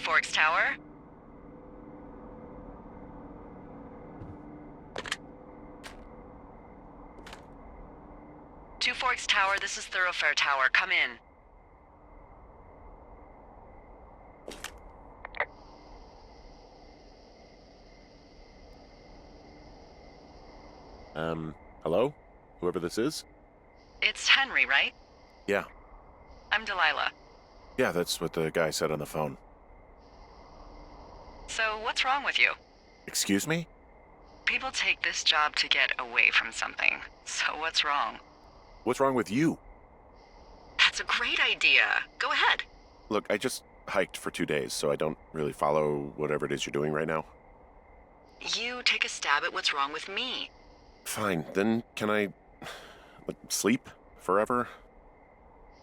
Forks Tower? Two Forks Tower, this is Thoroughfare Tower. Come in. Hello? Whoever this is? It's Henry, right? Yeah. I'm Delilah. Yeah, that's what the guy said on the phone. So, what's wrong with you? Excuse me? People take this job to get away from something. So what's wrong? What's wrong with you? That's a great idea. Go ahead. Look, I just hiked for 2 days, so I don't really follow whatever it is you're doing right now. You take a stab at what's wrong with me. Fine, then can I, sleep forever?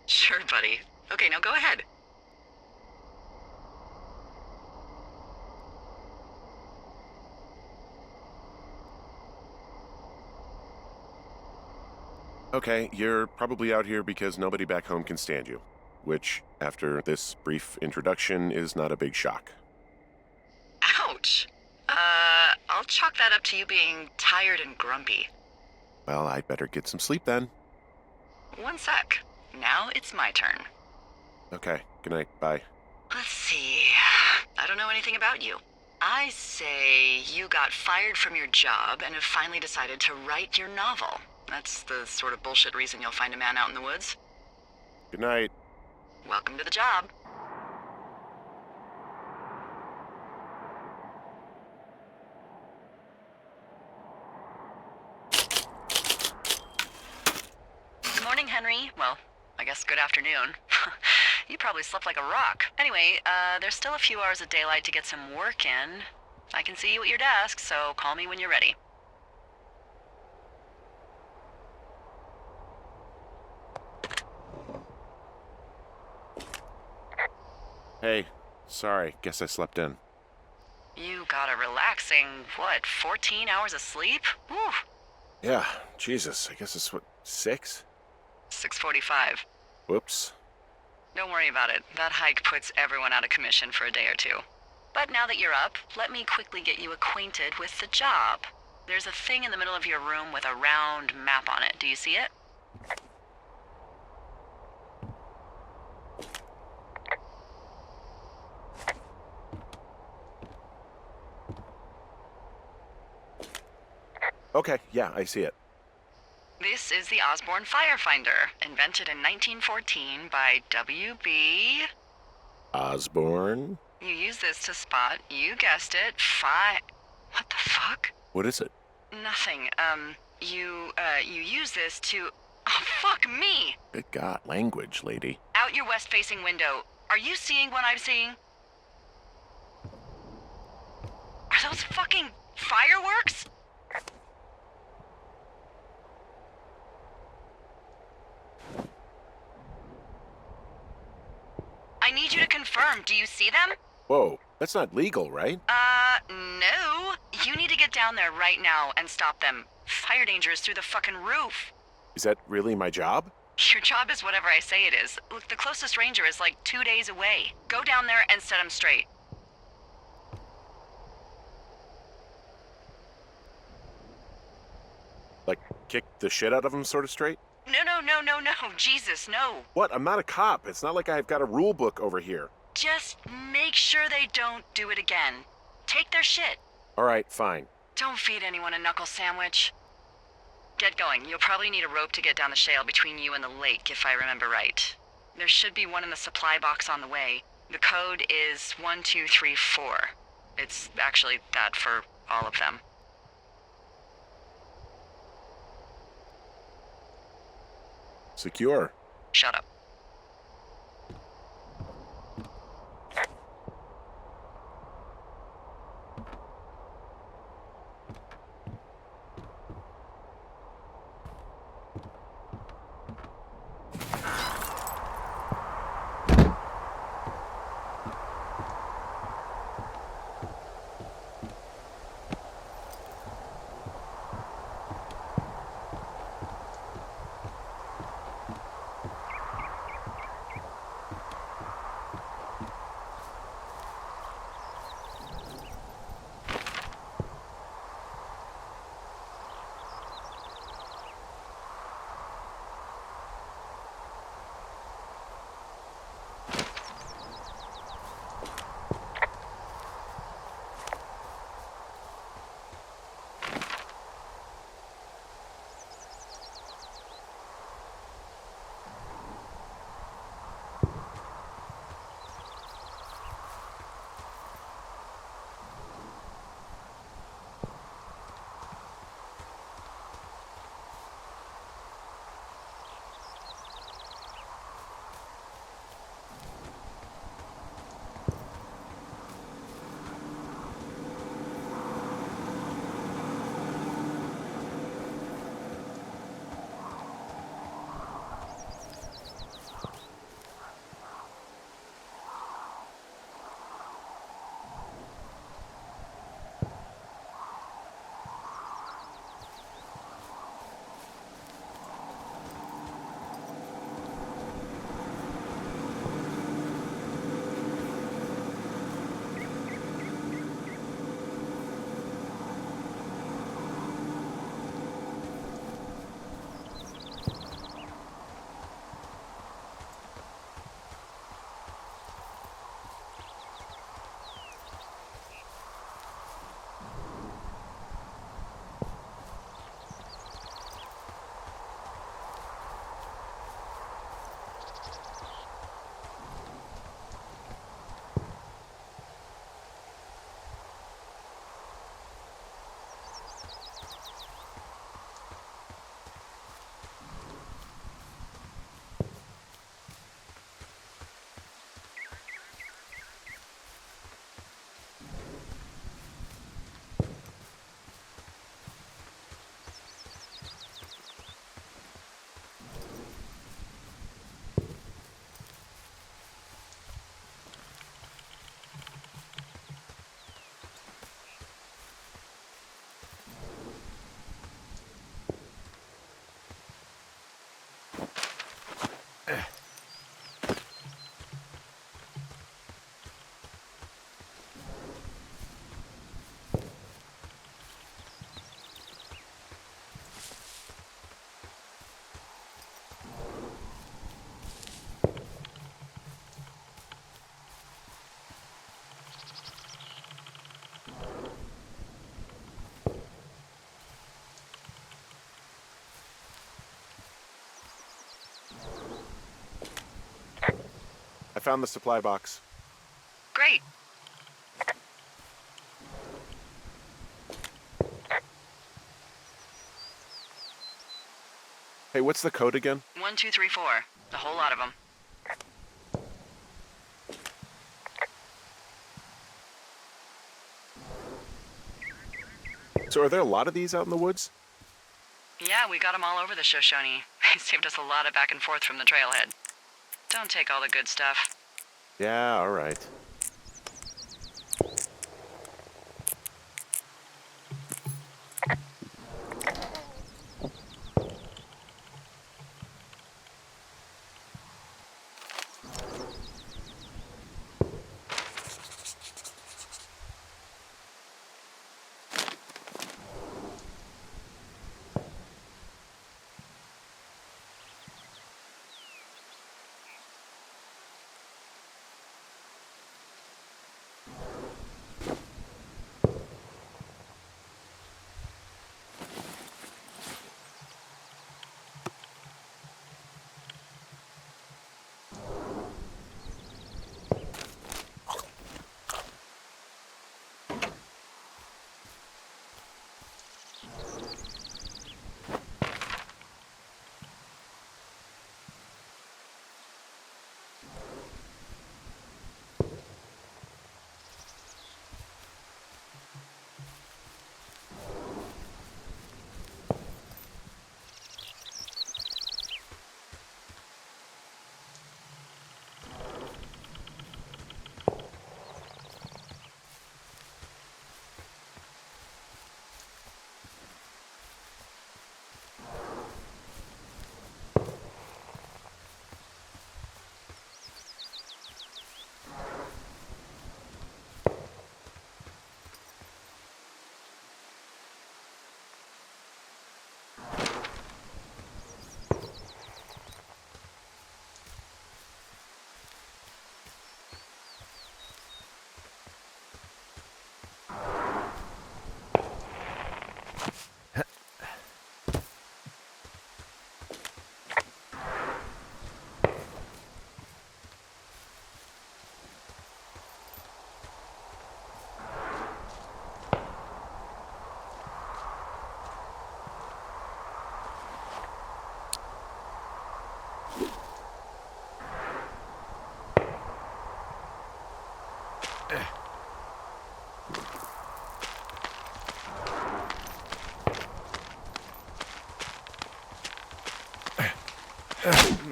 Sure, buddy. Okay, now go ahead. Okay, you're probably out here because nobody back home can stand you, which, after this brief introduction, is not a big shock. Ouch. I'll chalk that up to you being tired and grumpy. Well, I'd better get some sleep then. One sec. Now it's my turn. Okay, good night, bye. Let's see. I don't know anything about you. I say you got fired from your job and have finally decided to write your novel. That's the sort of bullshit reason you'll find a man out in the woods. Good night. Welcome to the job. Good morning, Henry. Well, I guess good afternoon. You probably slept like a rock. Anyway, there's still a few hours of daylight to get some work in. I can see you at your desk, so call me when you're ready. Hey, sorry, guess I slept in. You got a relaxing, 14 hours of sleep? Whew. Yeah, Jesus, I guess it's 6? 6:45. Whoops. Don't worry about it. That hike puts everyone out of commission for a day or two. But now that you're up, let me quickly get you acquainted with the job. There's a thing in the middle of your room with a round map on it. Do you see it? Okay, yeah, I see it. This is the Osborne Firefinder, invented in 1914 by W.B. Osborne? You use this to spot, you guessed it, What the fuck? What is it? Nothing. You use this to... Oh, fuck me! Good God, language, lady. Out your west-facing window. Are you seeing what I'm seeing? Are those fucking fireworks? I need you to confirm. Do you see them? Whoa, that's not legal, right? No. You need to get down there right now and stop them. Fire danger is through the fucking roof. Is that really my job? Your job is whatever I say it is. Look, the closest ranger is like 2 days away. Go down there and set them straight. Like, kick the shit out of them sort of straight? No. Jesus, no. What? I'm not a cop. It's not like I've got a rule book over here. Just make sure they don't do it again. Take their shit. All right, fine. Don't feed anyone a knuckle sandwich. Get going. You'll probably need a rope to get down the shale between you and the lake, if I remember right. There should be one in the supply box on the way. The code is 1234. It's actually that for all of them. Secure. Shut up. found the supply box. Great. Hey, what's the code again? 1, 2, 3, 4. A whole lot of them. So are there a lot of these out in the woods? Yeah, we got them all over the Shoshone. They saved us a lot of back and forth from the trailhead. Don't take all the good stuff. Yeah, all right.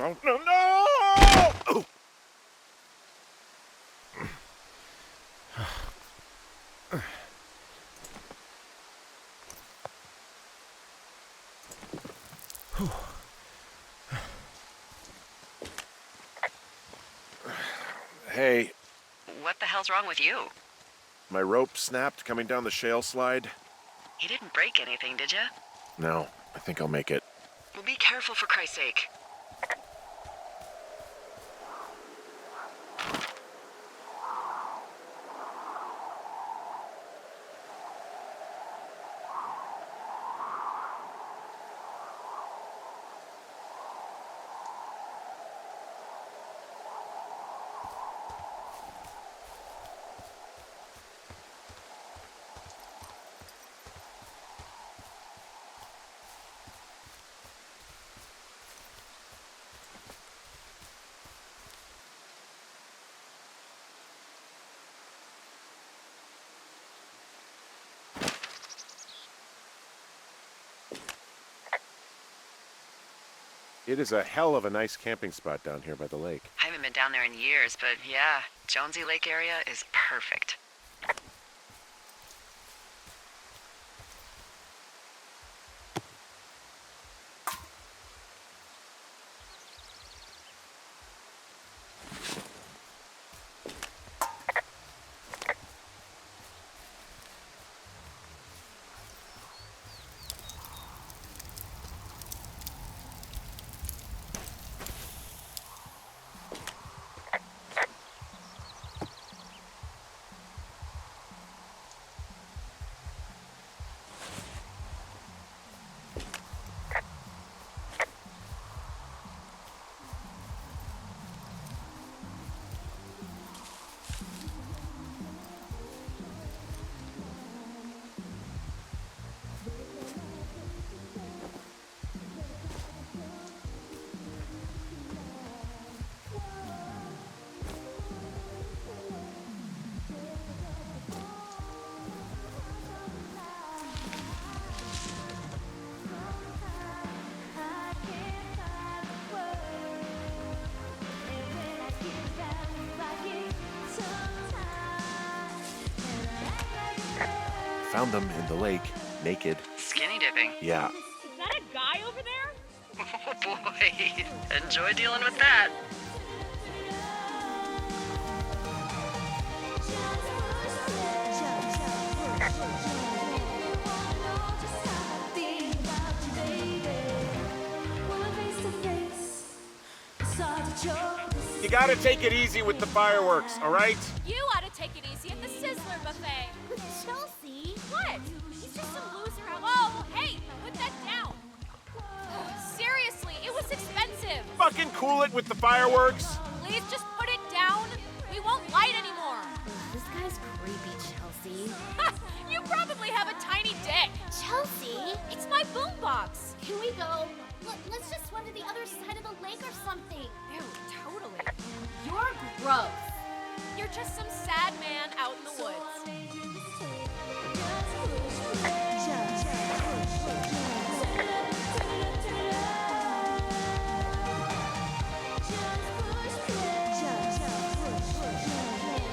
No, no, no! Oh. Hey, What the hell's wrong with you? my rope snapped coming down the shale slide. You didn't break anything, did you? No, I think I'll make it. Well, be careful for Christ's sake. It is a hell of a nice camping spot down here by the lake. I haven't been down there in years, but yeah, Jonesy Lake area is perfect. found them in the lake, naked. Skinny dipping. Yeah. Is that a guy over there? Oh boy. Enjoy dealing with that. You gotta take it easy with the fireworks, all right? You ought to take it easy at the Sizzler buffet. Chelsea? What? He's just some loser out. Whoa, hey, put that down. Seriously, it was expensive. Fucking cool it with the fireworks. Please just put it down. We won't light anymore. This guy's creepy, Chelsea. You probably have a tiny dick. Chelsea? It's my boombox. Can we go? Let's just swim to the other side of the lake or something. Ew, totally. You're gross. You're just some sad man out in the woods.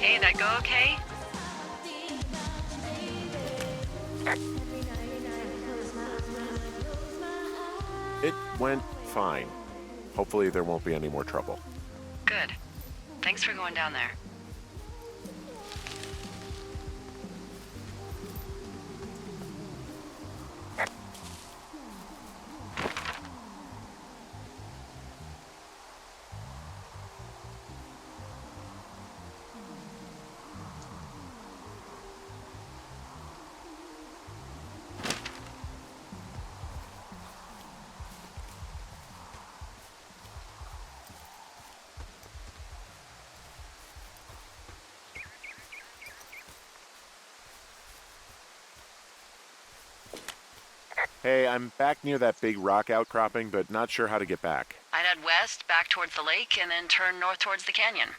Hey, that go okay? It went fine. Hopefully there won't be any more trouble. Good. Thanks for going down there. Hey, I'm back near that big rock outcropping, but not sure how to get back. I'd head west, back towards the lake, and then turn north towards the canyon.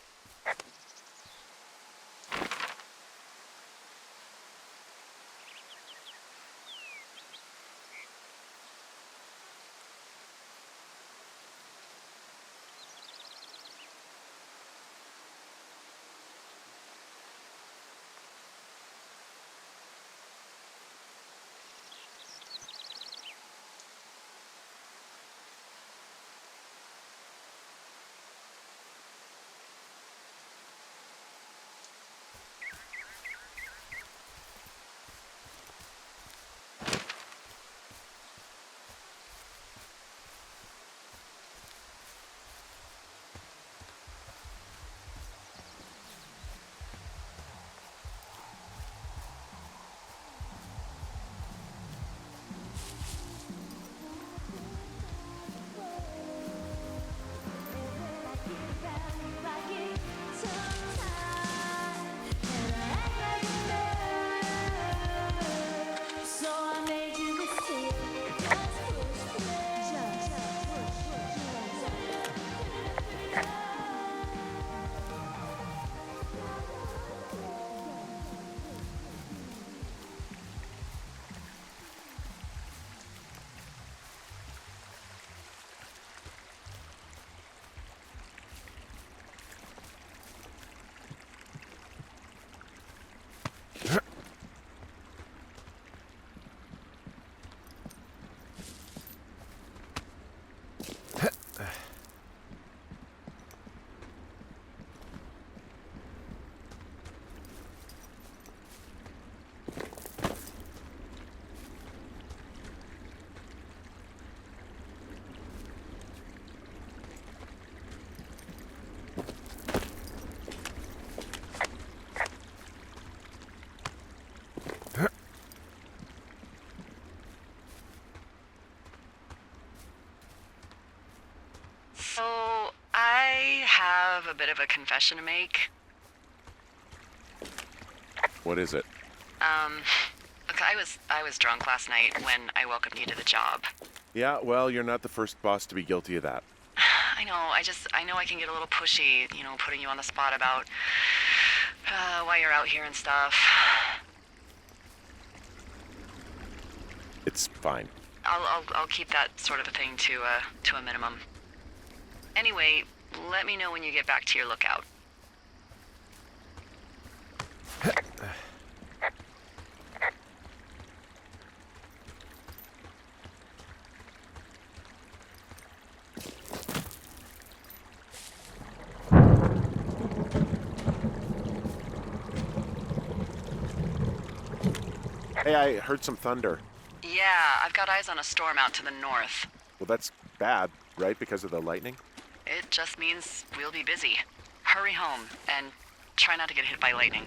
So, I have a bit of a confession to make. What is it? Look, I was drunk last night when I welcomed you to the job. Yeah, well, you're not the first boss to be guilty of that. I know, I know I can get a little pushy, putting you on the spot about why you're out here and stuff. It's fine. I'll keep that sort of a thing to a minimum. Anyway, let me know when you get back to your lookout. Hey, I heard some thunder. Yeah, I've got eyes on a storm out to the north. Well, that's bad, right? Because of the lightning? It just means we'll be busy. Hurry home, and try not to get hit by lightning.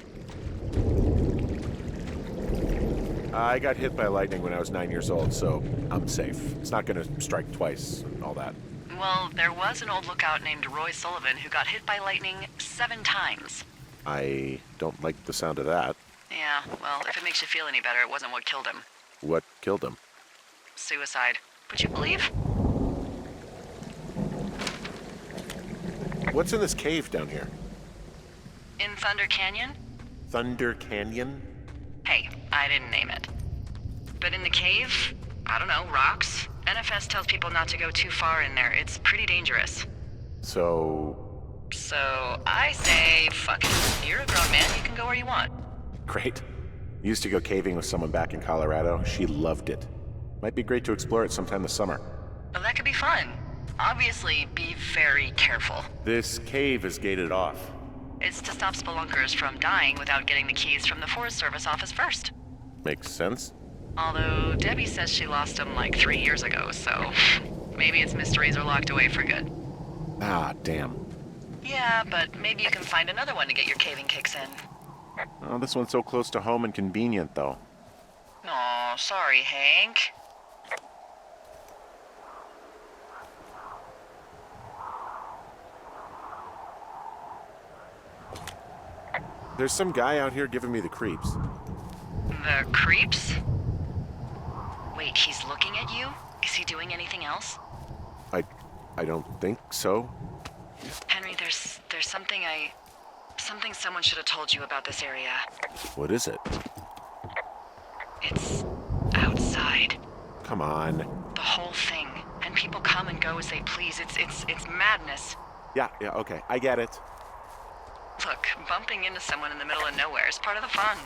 I got hit by lightning when I was 9 years old, so I'm safe. It's not gonna strike twice and all that. Well, there was an old lookout named Roy Sullivan who got hit by lightning 7 times. I don't like the sound of that. Yeah, well, if it makes you feel any better, it wasn't what killed him. What killed him? Suicide. Would you believe? What's in this cave down here? In Thunder Canyon? Thunder Canyon? Hey, I didn't name it. But in the cave, I don't know, rocks? NFS tells people not to go too far in there. It's pretty dangerous. So I say, fuck it. You're a grown man, you can go where you want. great. Used to go caving with someone back in Colorado. She loved it. Might be great to explore it sometime this summer. Well, that could be fun. Obviously, be very careful. This cave is gated off. It's to stop spelunkers from dying without getting the keys from the Forest Service office first. Makes sense. Although Debbie says she lost them like 3 years ago, so maybe its mysteries are locked away for good. Ah, damn. Yeah, but maybe you can find another one to get your caving kicks in. Oh, this one's so close to home and convenient, though. Aw, sorry, Hank. There's some guy out here giving me the creeps. The creeps? Wait, he's looking at you? Is he doing anything else? I don't think so. Henry, there's something someone should have told you about this area. What is it? It's outside. Come on. The whole thing. And people come and go as they please. It's madness. Yeah, okay. I get it. Look, bumping into someone in the middle of nowhere is part of the fun.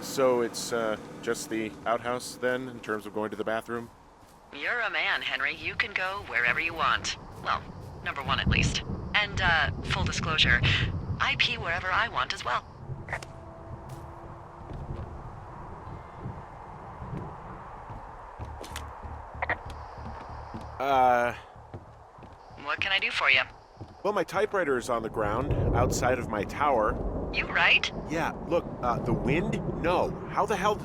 So it's just the outhouse then, in terms of going to the bathroom? You're a man, Henry. You can go wherever you want. Well, number one at least. And, full disclosure, I pee wherever I want as well. What can I do for you? Well, my typewriter is on the ground, outside of my tower. You right? Yeah, look, the wind? No. How the hell...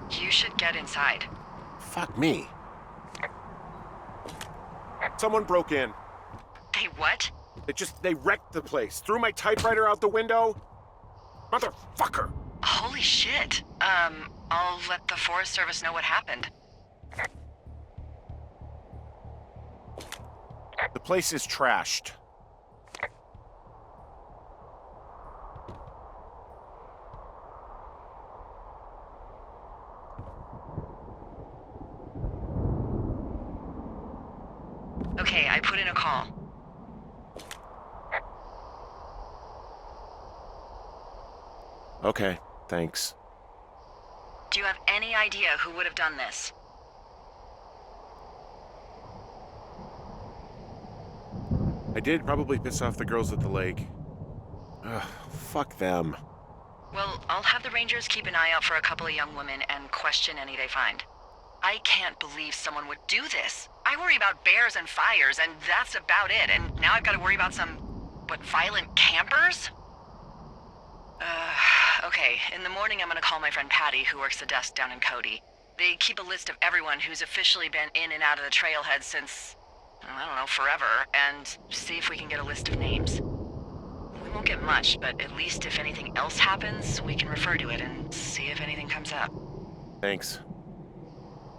You should get inside. Fuck me. Someone broke in. They what? They wrecked the place. Threw my typewriter out the window. Motherfucker! Holy shit. I'll let the Forest Service know what happened. The place is trashed. Okay, I put in a call. Okay, thanks. Do you have any idea who would have done this? I did probably piss off the girls at the lake. Ugh, fuck them. Well, I'll have the Rangers keep an eye out for a couple of young women and question any they find. I can't believe someone would do this. I worry about bears and fires, and that's about it. And now I've got to worry about some, violent campers? Okay, in the morning I'm gonna call my friend Patty, who works the desk down in Cody. They keep a list of everyone who's officially been in and out of the trailhead since, I don't know, forever, and see if we can get a list of names. We won't get much, but at least if anything else happens, we can refer to it and see if anything comes up. Thanks.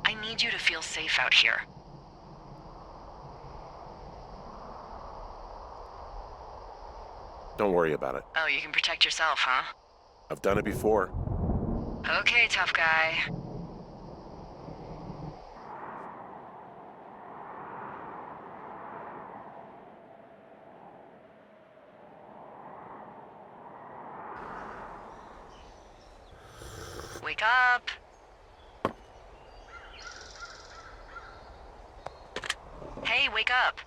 I need you to feel safe out here. Don't worry about it. Oh, you can protect yourself, huh? I've done it before. Okay, tough guy. Wake up. Hey, wake up.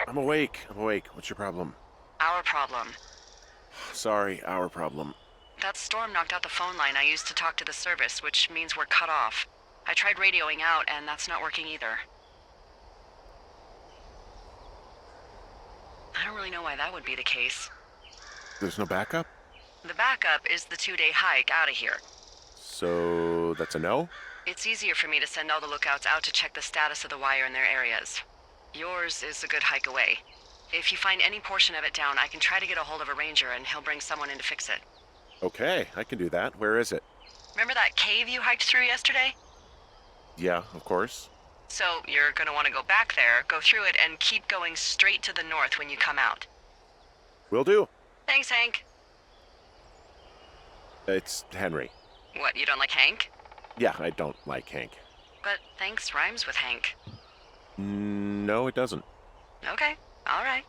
I'm awake. What's your problem? Our problem. Sorry, our problem. That storm knocked out the phone line I used to talk to the service, which means we're cut off. I tried radioing out, and that's not working either. I don't really know why that would be the case. There's no backup? The backup is the 2-day hike out of here. So that's a no? It's easier for me to send all the lookouts out to check the status of the wire in their areas. Yours is a good hike away. If you find any portion of it down, I can try to get a hold of a ranger and he'll bring someone in to fix it. Okay, I can do that. Where is it? Remember that cave you hiked through yesterday? Yeah, of course. So you're gonna want to go back there, go through it, and keep going straight to the north when you come out. Will do. Thanks, Hank. It's Henry. What, you don't like Hank? Yeah, I don't like Hank. But thanks rhymes with Hank. No, it doesn't. Okay, all right.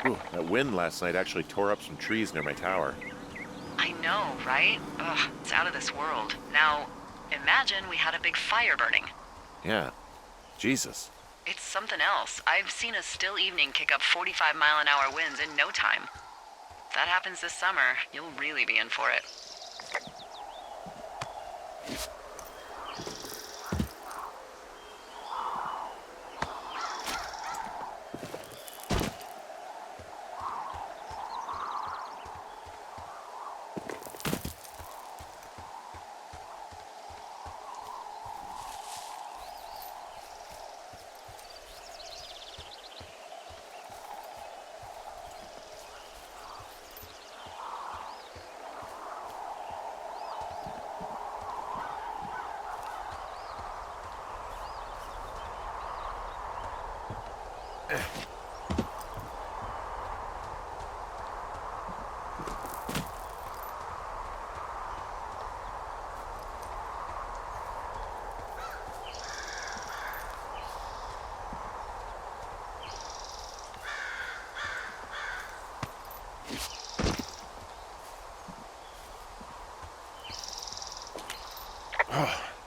Ooh, that wind last night actually tore up some trees near my tower. I know, right? Ugh, it's out of this world. Now, imagine we had a big fire burning. Yeah. Jesus. It's something else. I've seen a still evening kick up 45-mile-an-hour winds in no time. If that happens this summer, you'll really be in for it.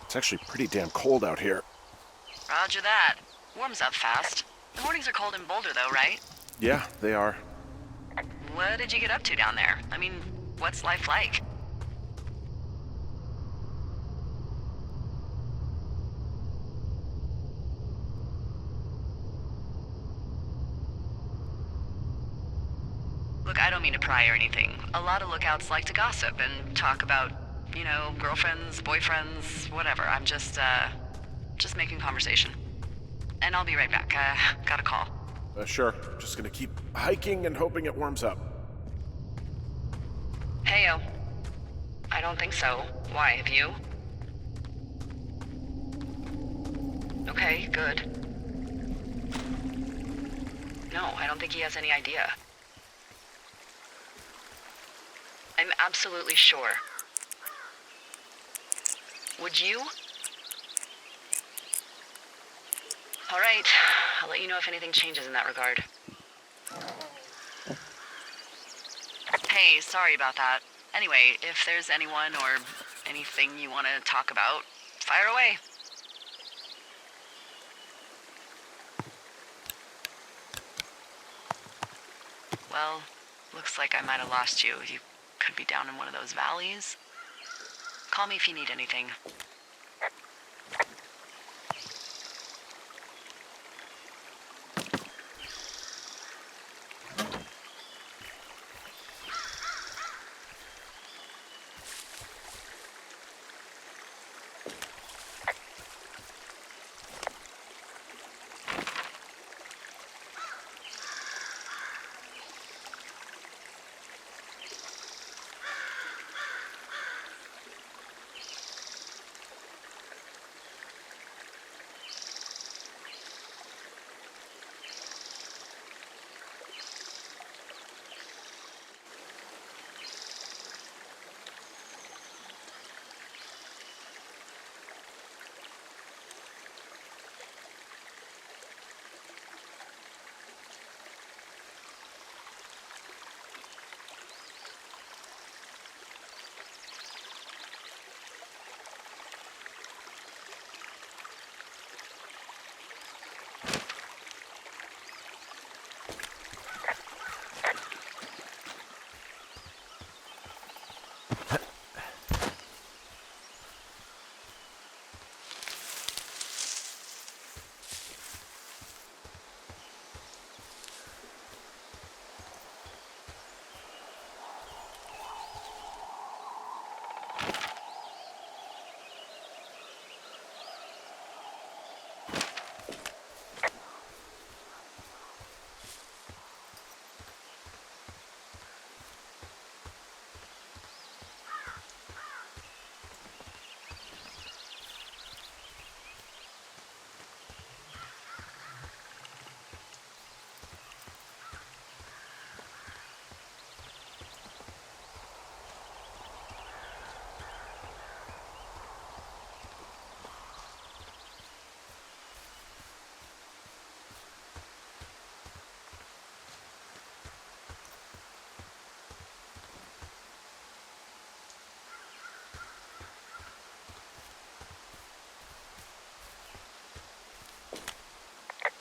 It's actually pretty damn cold out here. Roger that. Warms up fast. The mornings are cold in Boulder, though, right? Yeah, they are. What did you get up to down there? I mean, what's life like? Look, I don't mean to pry or anything. A lot of lookouts like to gossip and talk about, girlfriends, boyfriends, whatever. I'm just making conversation. And I'll be right back. Got a call. Sure. Just gonna keep hiking and hoping it warms up. Heyo. I don't think so. Why, have you? Okay, good. No, I don't think he has any idea. I'm absolutely sure. Would you? All right. I'll let you know if anything changes in that regard. Hey, sorry about that. Anyway, if there's anyone or anything you want to talk about, fire away. Well, looks like I might have lost you. You could be down in one of those valleys. Call me if you need anything.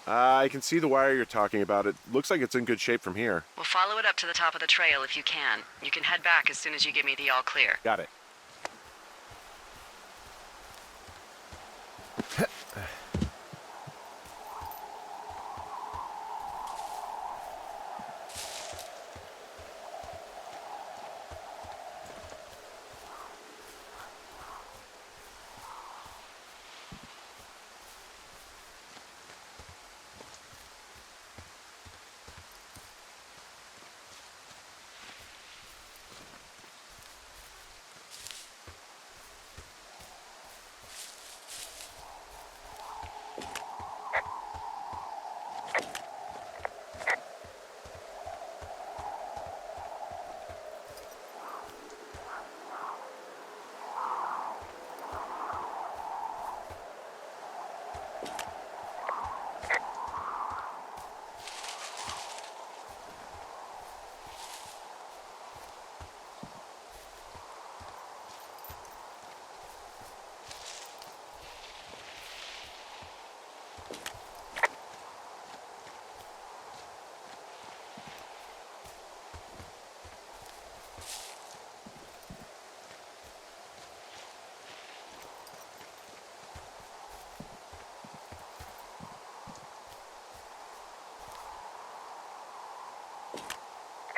I can see the wire you're talking about. It looks like it's in good shape from here. Well, follow it up to the top of the trail if you can. You can head back as soon as you give me the all clear. Got it.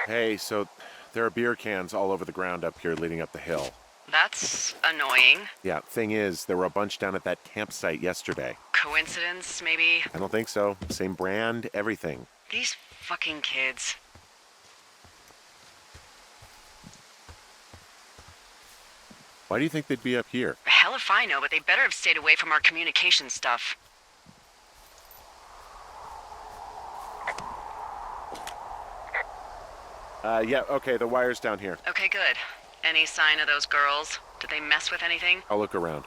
Hey, so there are beer cans all over the ground up here leading up the hill. That's annoying. Yeah, thing is, there were a bunch down at that campsite yesterday. Coincidence, maybe? I don't think so. Same brand, everything. These fucking kids. Why do you think they'd be up here? Hell if I know, but they better have stayed away from our communication stuff. Yeah, okay, the wire's down here. Okay, good. Any sign of those girls? Did they mess with anything? I'll look around.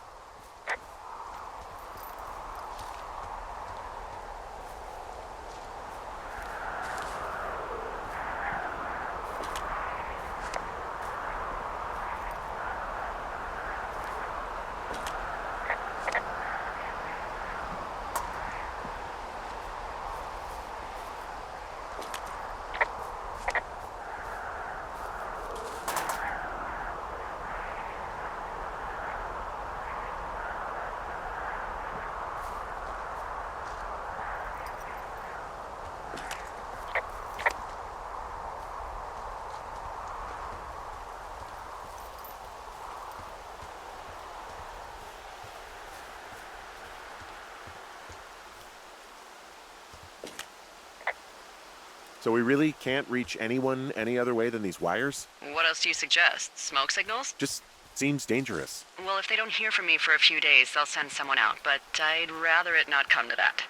So we really can't reach anyone any other way than these wires? What else do you suggest? Smoke signals? Just seems dangerous. Well, if they don't hear from me for a few days, they'll send someone out, but I'd rather it not come to that.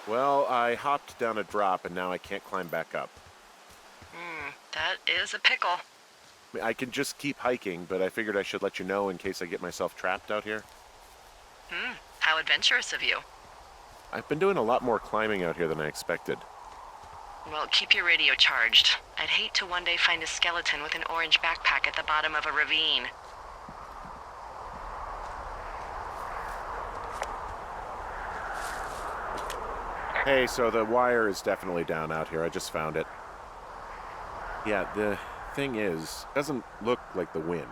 Well, I hopped down a drop and now I can't climb back up. That is a pickle. I mean, I can just keep hiking, but I figured I should let you know in case I get myself trapped out here. How adventurous of you. I've been doing a lot more climbing out here than I expected. Well, keep your radio charged. I'd hate to one day find a skeleton with an orange backpack at the bottom of a ravine. Hey, so the wire is definitely down out here. I just found it. Yeah, the thing is, it doesn't look like the wind.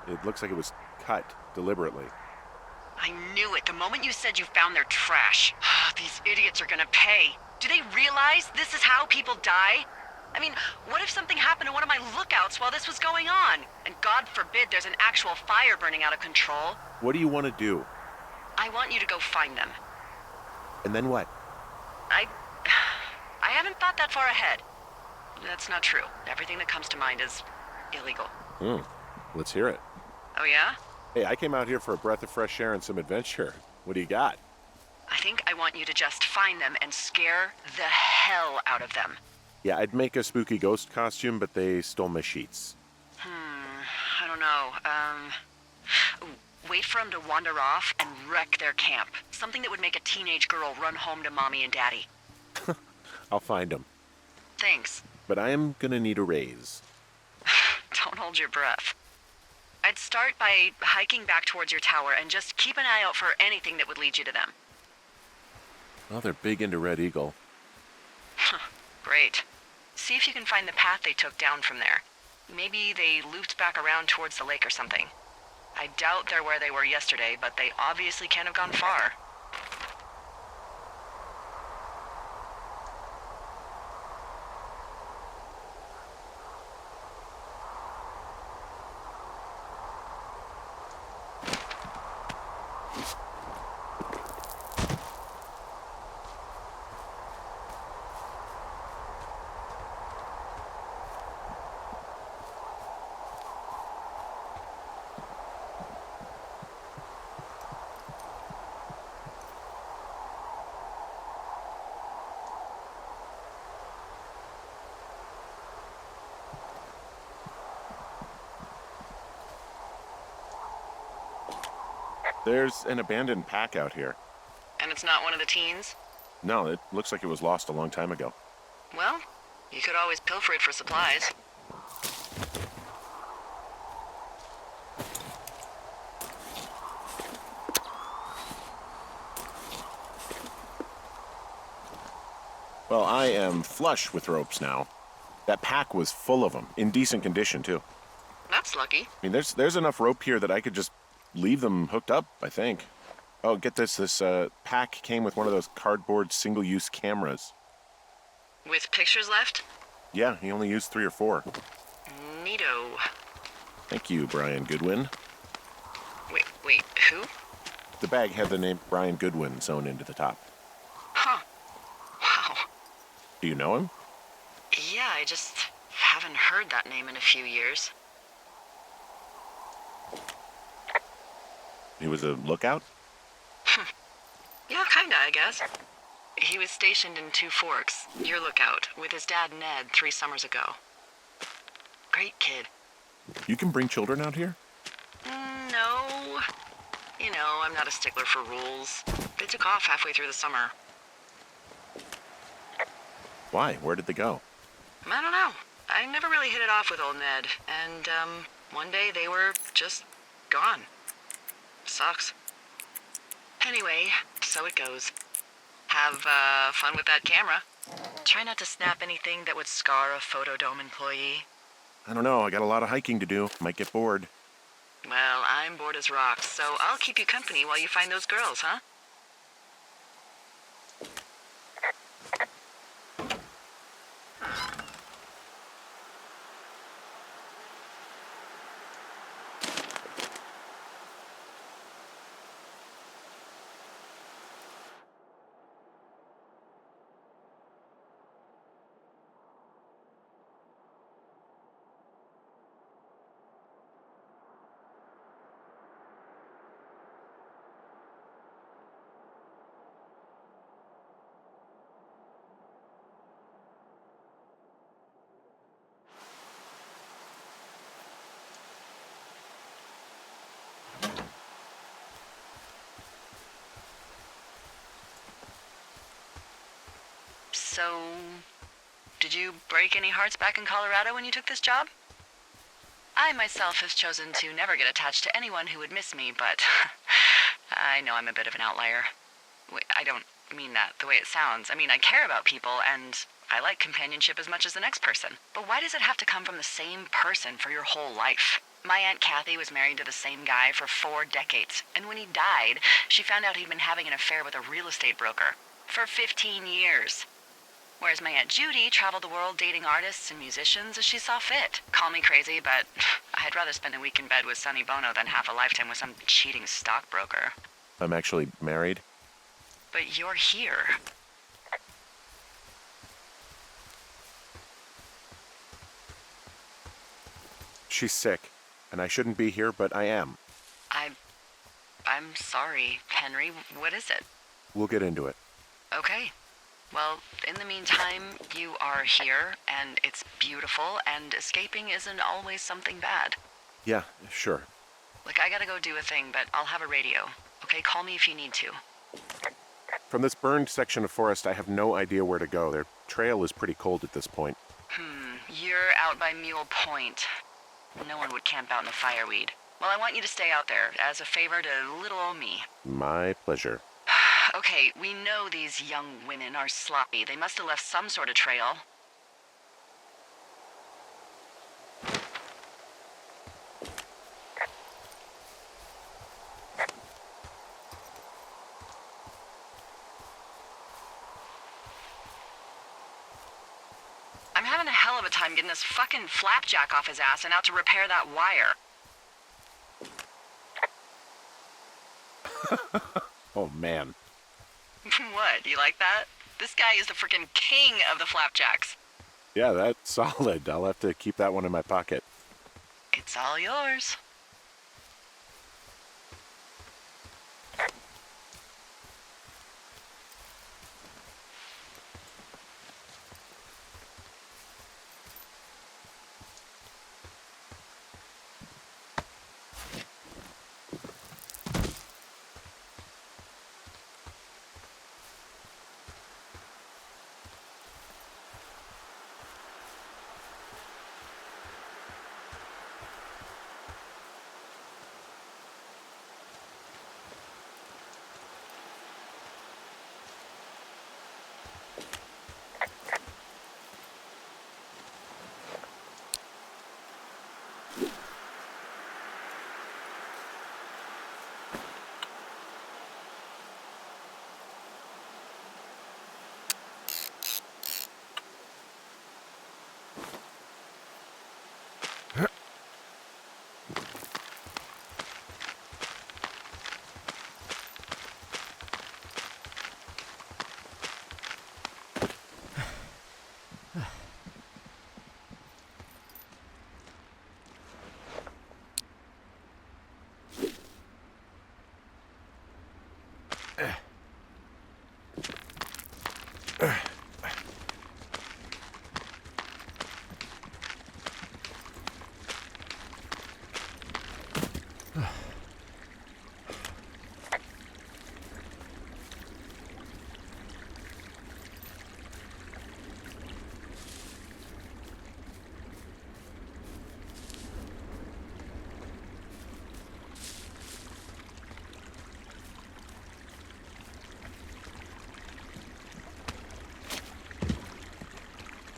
It looks like it was cut deliberately. I knew it the moment you said you found their trash. These idiots are gonna pay. Do they realize this is how people die? I mean, what if something happened to one of my lookouts while this was going on? And God forbid there's an actual fire burning out of control. What do you want to do? I want you to go find them. And then what? I haven't thought that far ahead. That's not true. Everything that comes to mind is illegal. Let's hear it. Oh yeah? Hey, I came out here for a breath of fresh air and some adventure. What do you got? I think I want you to just find them and scare the hell out of them. Yeah, I'd make a spooky ghost costume, but they stole my sheets. I don't know. Wait for them to wander off and wreck their camp. Something that would make a teenage girl run home to mommy and daddy. I'll find them. Thanks. But I am gonna need a raise. Don't hold your breath. I'd start by hiking back towards your tower and just keep an eye out for anything that would lead you to them. Well, they're big into Red Eagle. Great. See if you can find the path they took down from there. Maybe they looped back around towards the lake or something. I doubt they're where they were yesterday, but they obviously can't have gone far. There's an abandoned pack out here. And it's not one of the teens? No, it looks like it was lost a long time ago. Well, you could always pilfer it for supplies. Well, I am flush with ropes now. That pack was full of them, in decent condition, too. That's lucky. I mean, there's enough rope here that I could just leave them hooked up, I think. Oh, get this. This pack came with one of those cardboard single-use cameras. With pictures left? Yeah, he only used 3 or 4. Neato. Thank you, Brian Goodwin. Wait, who? The bag had the name Brian Goodwin sewn into the top. Huh. Wow. Do you know him? Yeah, I just haven't heard that name in a few years. He was a lookout? Yeah, kinda, I guess. He was stationed in Two Forks, your lookout, with his dad Ned 3 summers ago. Great kid. You can bring children out here? No. You know, I'm not a stickler for rules. They took off halfway through the summer. Why? Where did they go? I don't know. I never really hit it off with old Ned, and, one day they were just gone. Sucks. Anyway, so it goes. Have, fun with that camera. Try not to snap anything that would scar a Photodome employee. I don't know. I got a lot of hiking to do. Might get bored. Well, I'm bored as rocks, so I'll keep you company while you find those girls, huh? So, did you break any hearts back in Colorado when you took this job? I myself have chosen to never get attached to anyone who would miss me, but I know I'm a bit of an outlier. I don't mean that the way it sounds. I mean, I care about people, and I like companionship as much as the next person. But why does it have to come from the same person for your whole life? My Aunt Kathy was married to the same guy for 4 decades, and when he died, she found out he'd been having an affair with a real estate broker for 15 years. Whereas my Aunt Judy traveled the world dating artists and musicians as she saw fit. Call me crazy, but I'd rather spend a week in bed with Sonny Bono than half a lifetime with some cheating stockbroker. I'm actually married. But you're here. She's sick, and I shouldn't be here, but I am. I'm sorry, Henry. What is it? We'll get into it. Okay. Well, in the meantime, you are here, and it's beautiful, and escaping isn't always something bad. Yeah, sure. Look, I gotta go do a thing, but I'll have a radio. Okay, call me if you need to. From this burned section of forest, I have no idea where to go. Their trail is pretty cold at this point. You're out by Mule Point. No one would camp out in the fireweed. Well, I want you to stay out there, as a favor to little old me. My pleasure. Okay, we know these young women are sloppy. They must have left some sort of trail. I'm having a hell of a time getting this fucking flapjack off his ass and out to repair that wire. Oh, man. What, you like that? This guy is the freaking king of the flapjacks. Yeah, that's solid. I'll have to keep that one in my pocket. It's all yours.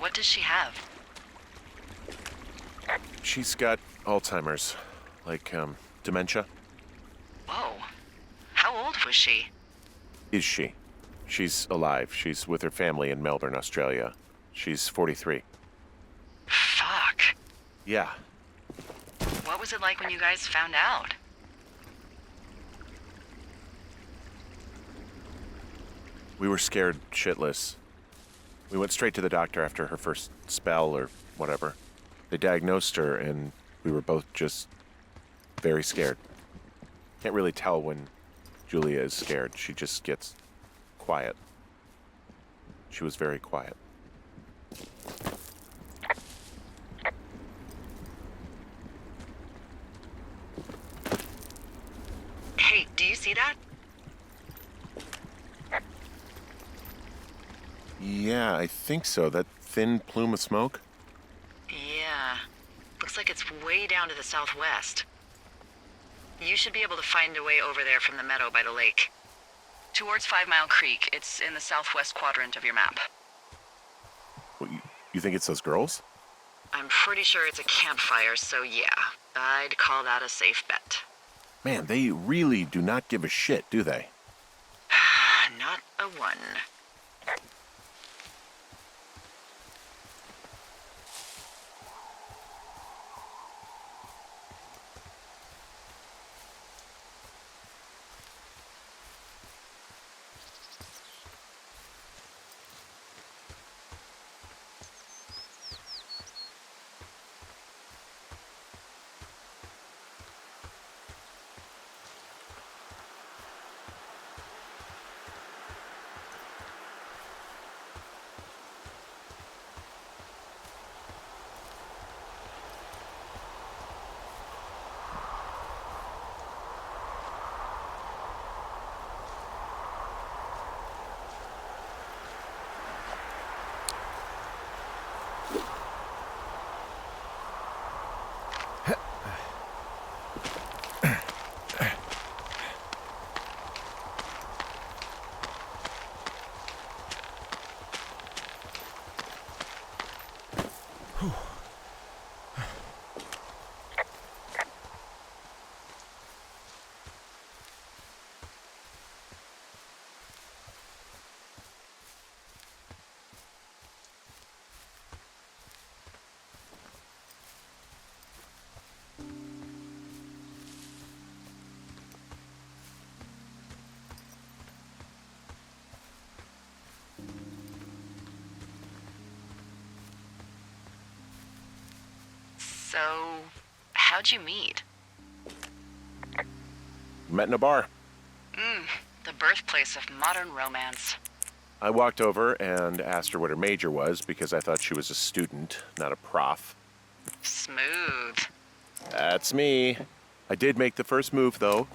What does she have? She's got Alzheimer's, like, dementia. Whoa. How old was she? Is she? She's alive. She's with her family in Melbourne, Australia. She's 43. Fuck. Yeah. What was it like when you guys found out? We were scared shitless. We went straight to the doctor after her first spell or whatever. They diagnosed her, and we were both just very scared. Can't really tell when Julia is scared. She just gets quiet. She was very quiet. Hey, do you see that? Yeah, I think so. That thin plume of smoke? Yeah. Looks like it's way down to the southwest. You should be able to find a way over there from the meadow by the lake. Towards 5 Mile Creek. It's in the southwest quadrant of your map. What, you think it's those girls? I'm pretty sure it's a campfire, so yeah. I'd call that a safe bet. Man, they really do not give a shit, do they? Not a one. So, how'd you meet? Met in a bar. The birthplace of modern romance. I walked over and asked her what her major was because I thought she was a student, not a prof. Smooth. That's me. I did make the first move, though.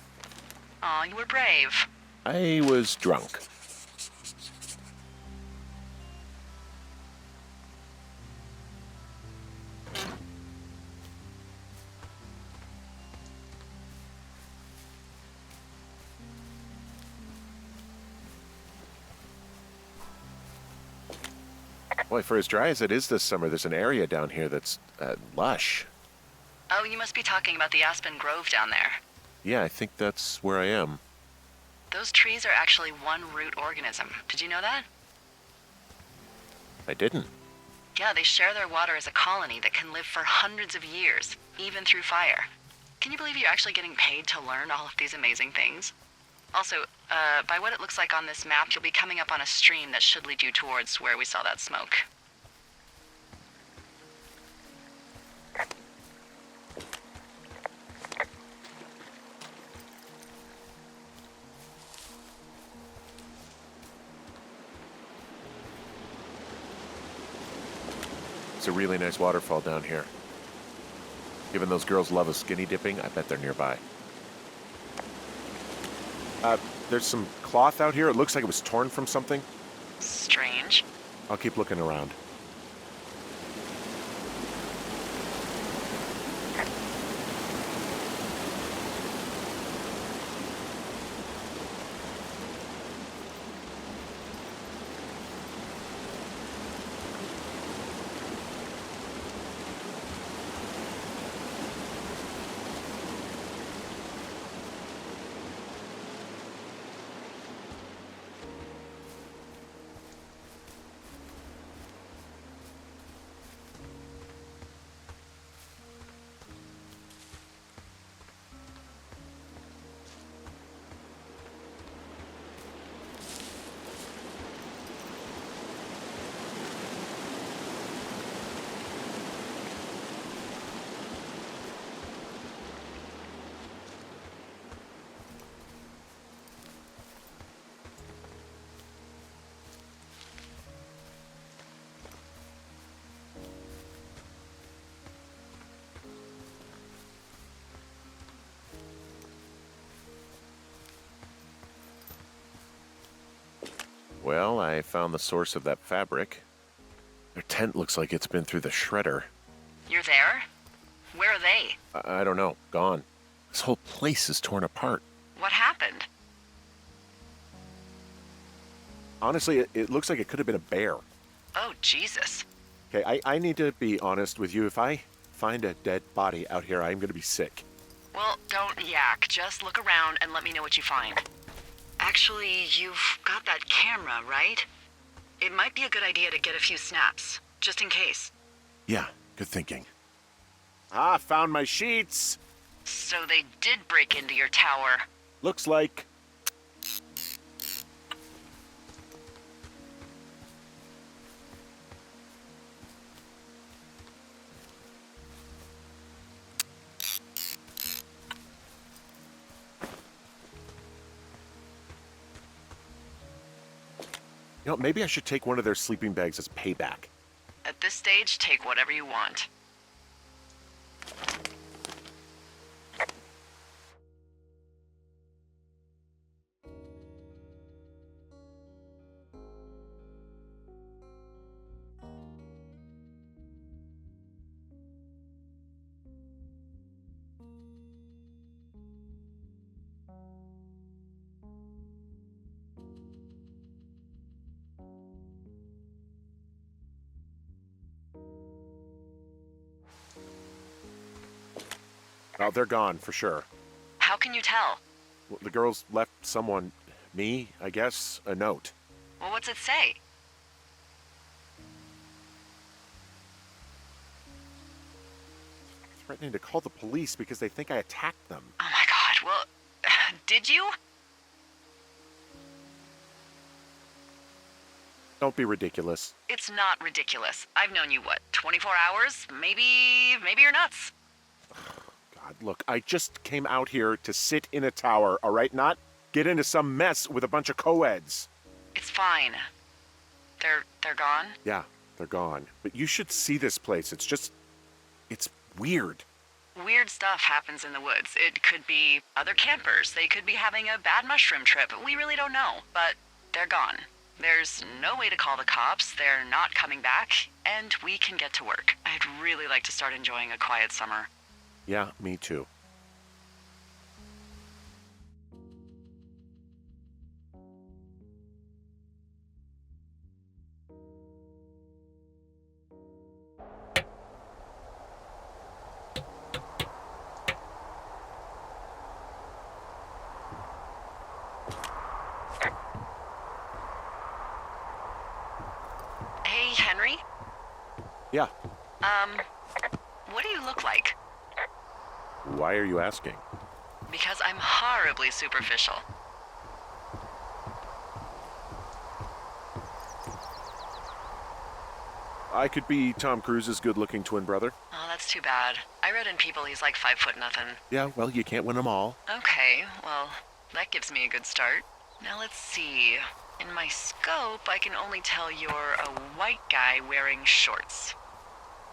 Aw, you were brave. I was drunk. Boy, for as dry as it is this summer, there's an area down here that's lush. Oh, you must be talking about the Aspen Grove down there. Yeah, I think that's where I am. Those trees are actually one root organism. Did you know that? I didn't. Yeah, they share their water as a colony that can live for hundreds of years, even through fire. Can you believe you're actually getting paid to learn all of these amazing things? Also, by what it looks like on this map, you'll be coming up on a stream that should lead you towards where we saw that smoke. It's a really nice waterfall down here. Given those girls love a skinny dipping, I bet they're nearby. There's some cloth out here. It looks like it was torn from something. Strange. I'll keep looking around. Well, I found the source of that fabric. Their tent looks like it's been through the shredder. You're there? Where are they? I don't know. Gone. This whole place is torn apart. What happened? Honestly, it looks like it could have been a bear. Oh, Jesus. Okay, I need to be honest with you. If I find a dead body out here, I'm going to be sick. Well, don't yak. Just look around and let me know what you find. Actually, you've got that camera, right? It might be a good idea to get a few snaps, just in case. Yeah, good thinking. Ah, found my sheets! So they did break into your tower. Looks like... You know, maybe I should take one of their sleeping bags as payback. At this stage, take whatever you want. Oh, they're gone, for sure. How can you tell? Well, the girls left someone, me, I guess, a note. Well, what's it say? Threatening to call the police because they think I attacked them. Oh my god, well, did you? Don't be ridiculous. It's not ridiculous. I've known you, what, 24 hours? Maybe you're nuts. God, look, I just came out here to sit in a tower, all right? Not get into some mess with a bunch of co-eds. It's fine. They're gone? Yeah, they're gone. But you should see this place. It's weird. Weird stuff happens in the woods. It could be other campers. They could be having a bad mushroom trip. We really don't know, but they're gone. There's no way to call the cops. They're not coming back, and we can get to work. I'd really like to start enjoying a quiet summer. Yeah, me too. Hey, Henry? Yeah. What do you look like? Why are you asking? Because I'm horribly superficial. I could be Tom Cruise's good-looking twin brother. Oh, that's too bad. I read in People he's like 5'0" nothing. Yeah, well, you can't win them all. Okay, well, that gives me a good start. Now let's see. In my scope, I can only tell you're a white guy wearing shorts.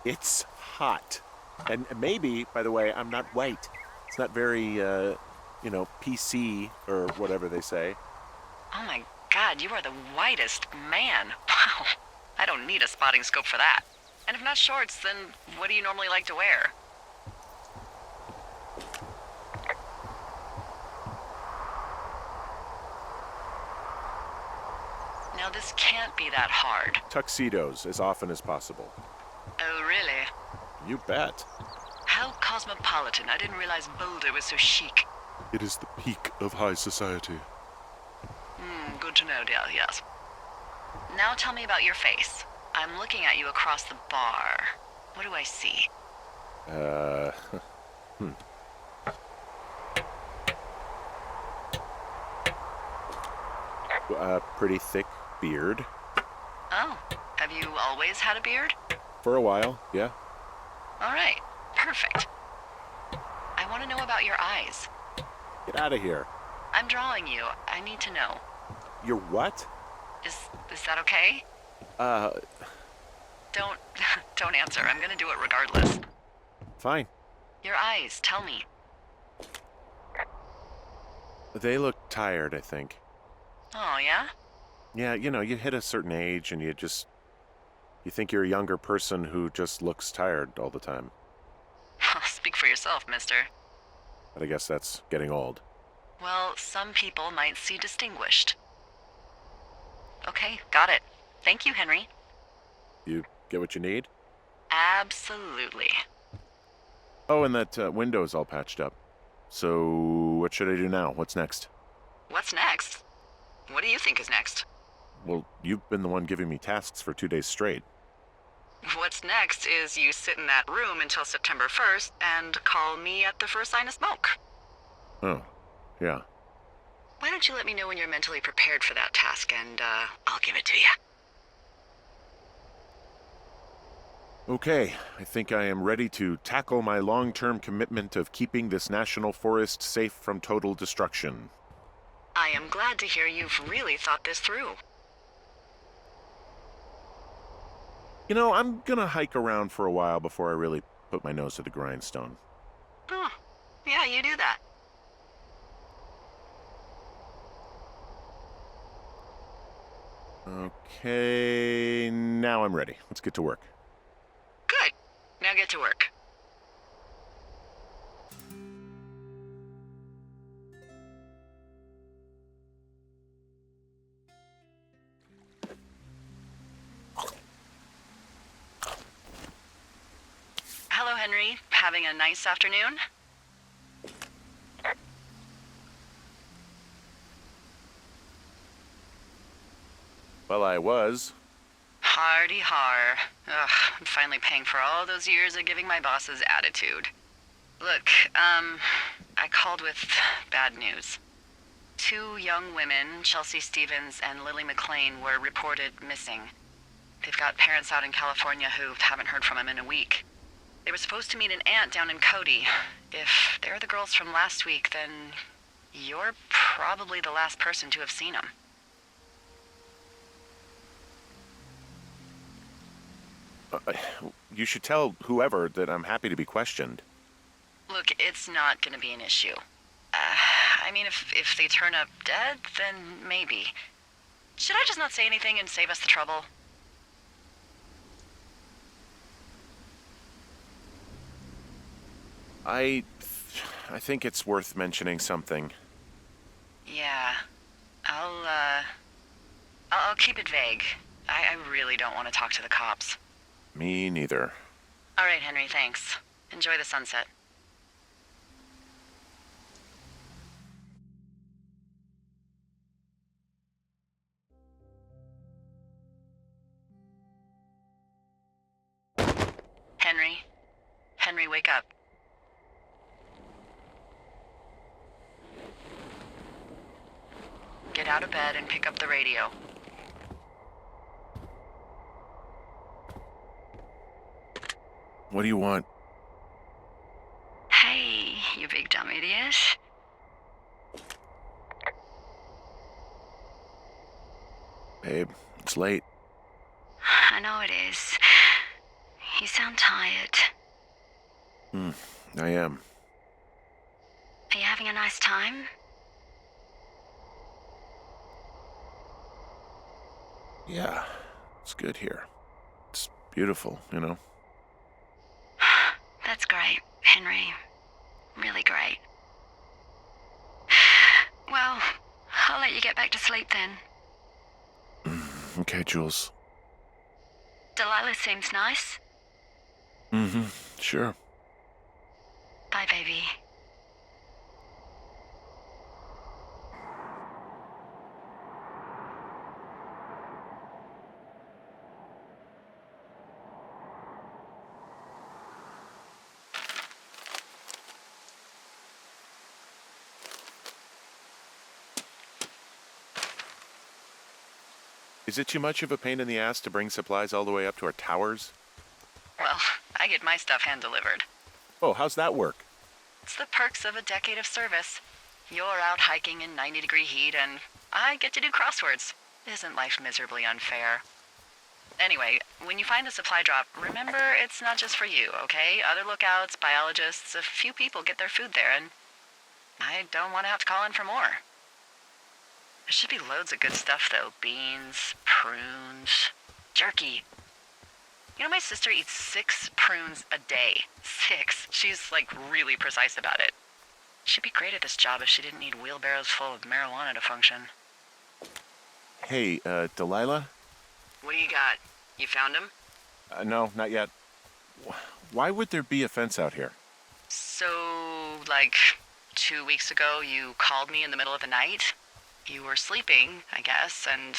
It's hot. And maybe, by the way, I'm not white. It's not very, PC or whatever they say. Oh my God, you are the whitest man. Wow. I don't need a spotting scope for that. And if not shorts, then what do you normally like to wear? Now this can't be that hard. Tuxedos as often as possible. Oh, really? You bet. How cosmopolitan. I didn't realize Boulder was so chic. It is the peak of high society. Good to know, dear, yes. Now tell me about your face. I'm looking at you across the bar. What do I see? A pretty thick beard. Oh, have you always had a beard? For a while, yeah. All right, perfect. I want to know about your eyes. Get out of here. I'm drawing you. I need to know. You're what? Is that okay? Don't don't answer. I'm gonna do it regardless. Fine. Your eyes, tell me. They look tired, I think. Oh, yeah? Yeah, you hit a certain age and you think you're a younger person who just looks tired all the time. Speak for yourself, mister. But I guess that's getting old. Well, some people might see distinguished. Okay, got it. Thank you, Henry. You get what you need? Absolutely. Oh, and that window's all patched up. So, what should I do now? What's next? What's next? What do you think is next? Well, you've been the one giving me tasks for 2 days straight. What's next is you sit in that room until September 1st and call me at the first sign of smoke. Oh, yeah. Why don't you let me know when you're mentally prepared for that task, and I'll give it to you. Okay, I think I am ready to tackle my long-term commitment of keeping this national forest safe from total destruction. I am glad to hear you've really thought this through. I'm gonna hike around for a while before I really put my nose to the grindstone. Oh, yeah, you do that. Okay, now I'm ready. Let's get to work. Good. Now get to work. Hello, Henry. Having a nice afternoon? Well, I was. Hardy har. Ugh, I'm finally paying for all those years of giving my bosses attitude. Look, I called with bad news. 2 young women, Chelsea Stevens and Lily McLean, were reported missing. They've got parents out in California who haven't heard from them in a week. They were supposed to meet an aunt down in Cody. If they're the girls from last week, then you're probably the last person to have seen them. You should tell whoever that I'm happy to be questioned. Look, it's not gonna be an issue. I mean, if they turn up dead, then maybe. Should I just not say anything and save us the trouble? I think it's worth mentioning something. Yeah. I'll keep it vague. I really don't want to talk to the cops. Me neither. All right, Henry, thanks. Enjoy the sunset. Henry? Henry, wake up. Get out of bed and pick up the radio. What do you want? Hey, you big dumb idiot. Babe, it's late. I know it is. You sound tired. I am. Are you having a nice time? Yeah, it's good here. It's beautiful, you know? That's great, Henry. Really great. Well, I'll let you get back to sleep then. Okay, Jules. Delilah seems nice. Sure. Bye, baby. Is it too much of a pain in the ass to bring supplies all the way up to our towers? Well, I get my stuff hand-delivered. Oh, how's that work? It's the perks of a decade of service. You're out hiking in 90-degree heat, and I get to do crosswords. Isn't life miserably unfair? Anyway, when you find a supply drop, remember it's not just for you, okay? Other lookouts, biologists, a few people get their food there, and I don't want to have to call in for more. There should be loads of good stuff, though. Beans, prunes, jerky. You know, my sister eats 6 prunes a day. 6. She's, like, really precise about it. She'd be great at this job if she didn't need wheelbarrows full of marijuana to function. Hey, Delilah? What do you got? You found him? No, not yet. Why would there be a fence out here? So, like, 2 weeks ago, you called me in the middle of the night? You were sleeping, I guess, and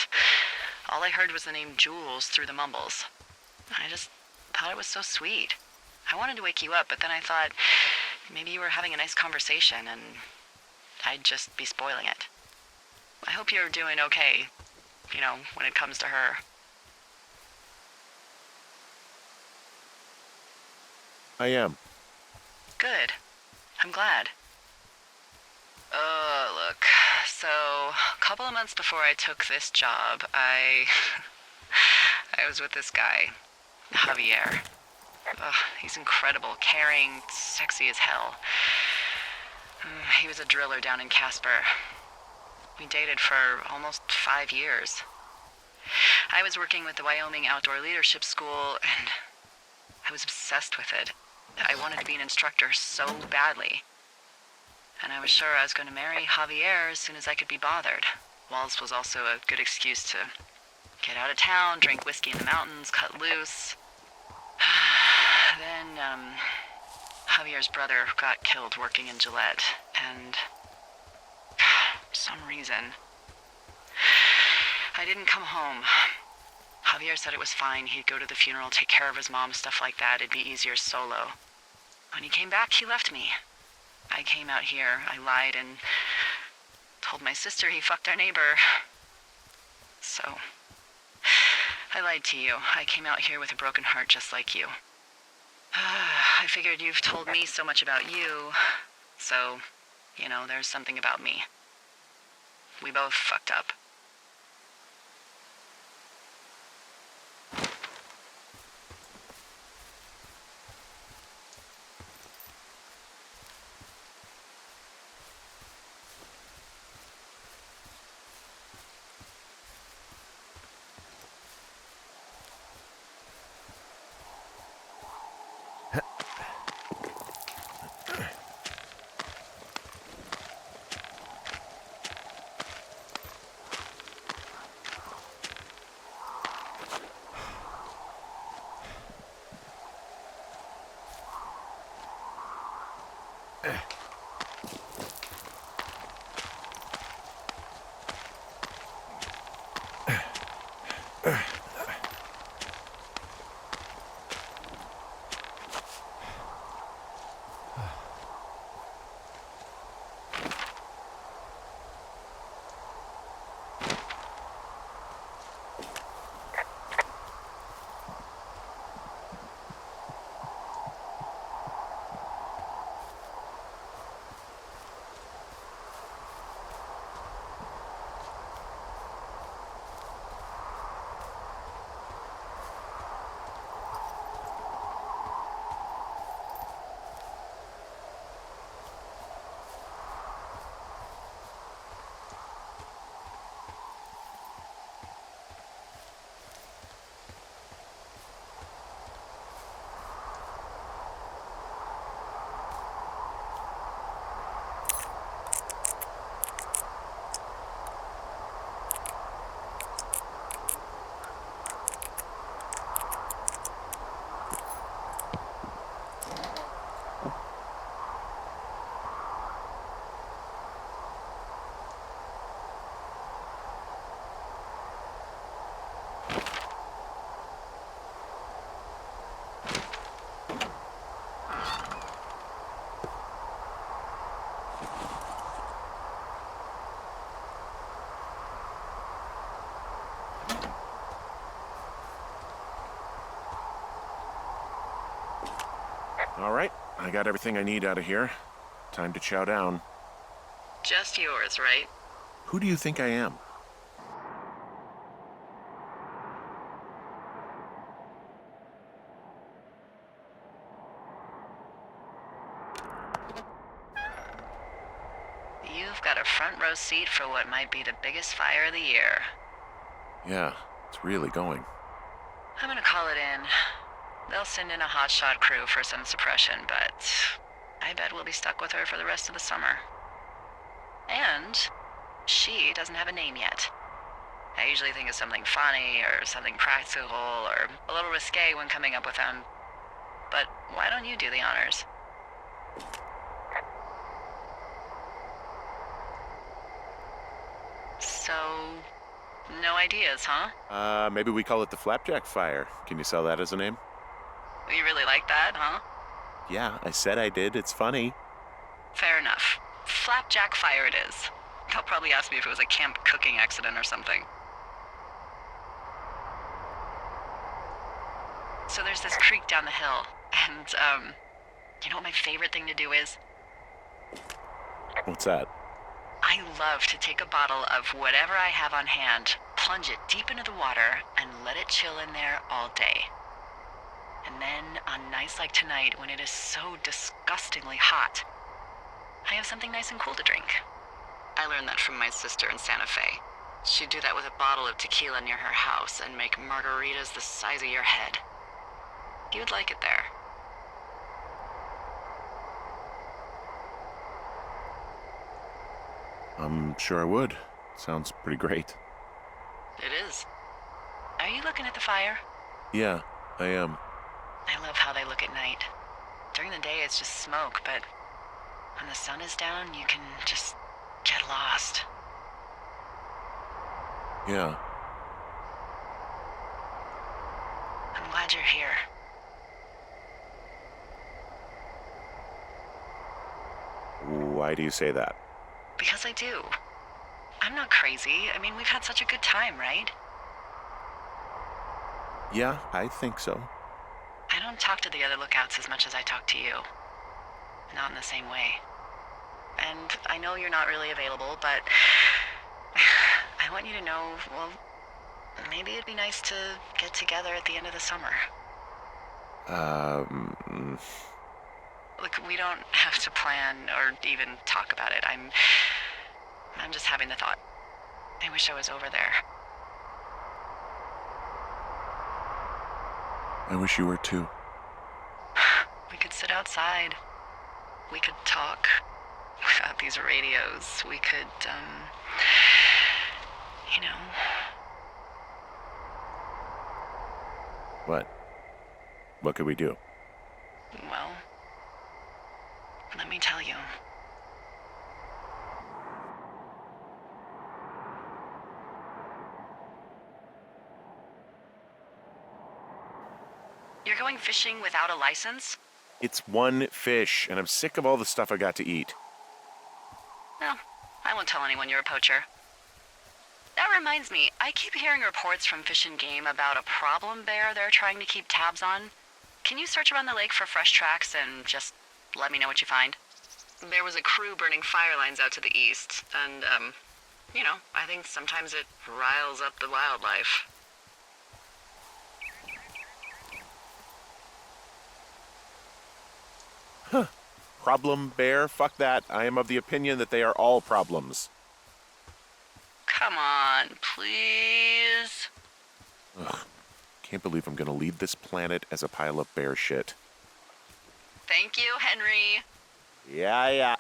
all I heard was the name Jules through the mumbles. I just thought it was so sweet. I wanted to wake you up, but then I thought maybe you were having a nice conversation and I'd just be spoiling it. I hope you're doing okay, you know, when it comes to her. I am. Good. I'm glad. Look. So, a couple of months before I took this job, I was with this guy, Javier. He's incredible, caring, sexy as hell. He was a driller down in Casper. We dated for almost 5 years. I was working with the Wyoming Outdoor Leadership School, and I was obsessed with it. I wanted to be an instructor so badly. And I was sure I was going to marry Javier as soon as I could be bothered. Walls was also a good excuse to get out of town, drink whiskey in the mountains, cut loose. Then, Javier's brother got killed working in Gillette, and for some reason, I didn't come home. Javier said it was fine. He'd go to the funeral, take care of his mom, stuff like that. It'd be easier solo. When he came back, he left me. I came out here, I lied, and told my sister he fucked our neighbor. So, I lied to you. I came out here with a broken heart just like you. I figured you've told me so much about you, so, you know, there's something about me. We both fucked up. All right, I got everything I need out of here. Time to chow down. Just yours, right? Who do you think I am? You've got a front row seat for what might be the biggest fire of the year. Yeah, it's really going. I'm gonna call it in. They'll send in a hotshot crew for some suppression, but I bet we'll be stuck with her for the rest of the summer. And she doesn't have a name yet. I usually think of something funny or something practical or a little risque when coming up with them. But why don't you do the honors? So, no ideas, huh? Maybe we call it the Flapjack Fire. Can you sell that as a name? You really like that, huh? Yeah, I said I did. It's funny. Fair enough. Flapjack Fire it is. They'll probably ask me if it was a camp cooking accident or something. So there's this creek down the hill, and, you know what my favorite thing to do is? What's that? I love to take a bottle of whatever I have on hand, plunge it deep into the water, and let it chill in there all day. And then, on nights like tonight, when it is so disgustingly hot, I have something nice and cool to drink. I learned that from my sister in Santa Fe. She'd do that with a bottle of tequila near her house and make margaritas the size of your head. You'd like it there. I'm sure I would. Sounds pretty great. It is. Are you looking at the fire? Yeah, I am. I love how they look at night. During the day, it's just smoke, but when the sun is down, you can just get lost. Yeah. I'm glad you're here. Why do you say that? Because I do. I'm not crazy. I mean, we've had such a good time, right? Yeah, I think so. I don't talk to the other lookouts as much as I talk to you. Not in the same way. And I know you're not really available, but I want you to know, well, maybe it'd be nice to get together at the end of the summer. Look, we don't have to plan or even talk about it. I'm just having the thought. I wish I was over there. I wish you were too. We could sit outside. We could talk without these radios. We could, you know. What? What could we do? Well, let me tell you. You're going fishing without a license? It's one fish, and I'm sick of all the stuff I got to eat. No, I won't tell anyone you're a poacher. That reminds me, I keep hearing reports from Fish and Game about a problem bear they're trying to keep tabs on. Can you search around the lake for fresh tracks and just let me know what you find? There was a crew burning fire lines out to the east, and, you know, I think sometimes it riles up the wildlife. Problem bear? Fuck that. I am of the opinion that they are all problems. Come on, please. Ugh. Can't believe I'm gonna leave this planet as a pile of bear shit. Thank you, Henry. Yeah.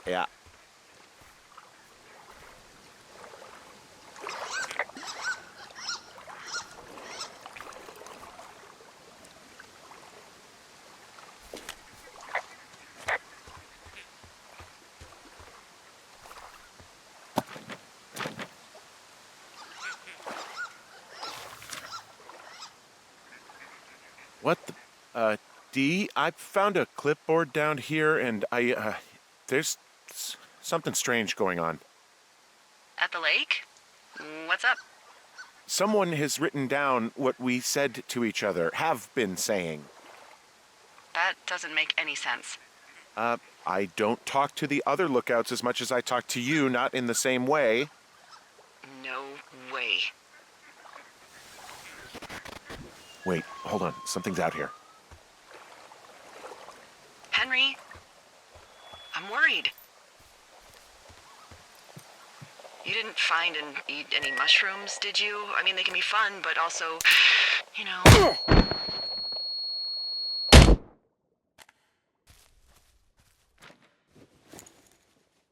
What the, Dee, I found a clipboard down here and there's something strange going on. At the lake? What's up? Someone has written down what we said to each other, have been saying. That doesn't make any sense. I don't talk to the other lookouts as much as I talk to you, not in the same way. No way. Wait, hold on. Something's out here. Henry? I'm worried. You didn't find and eat any mushrooms, did you? I mean, they can be fun, but also, you know...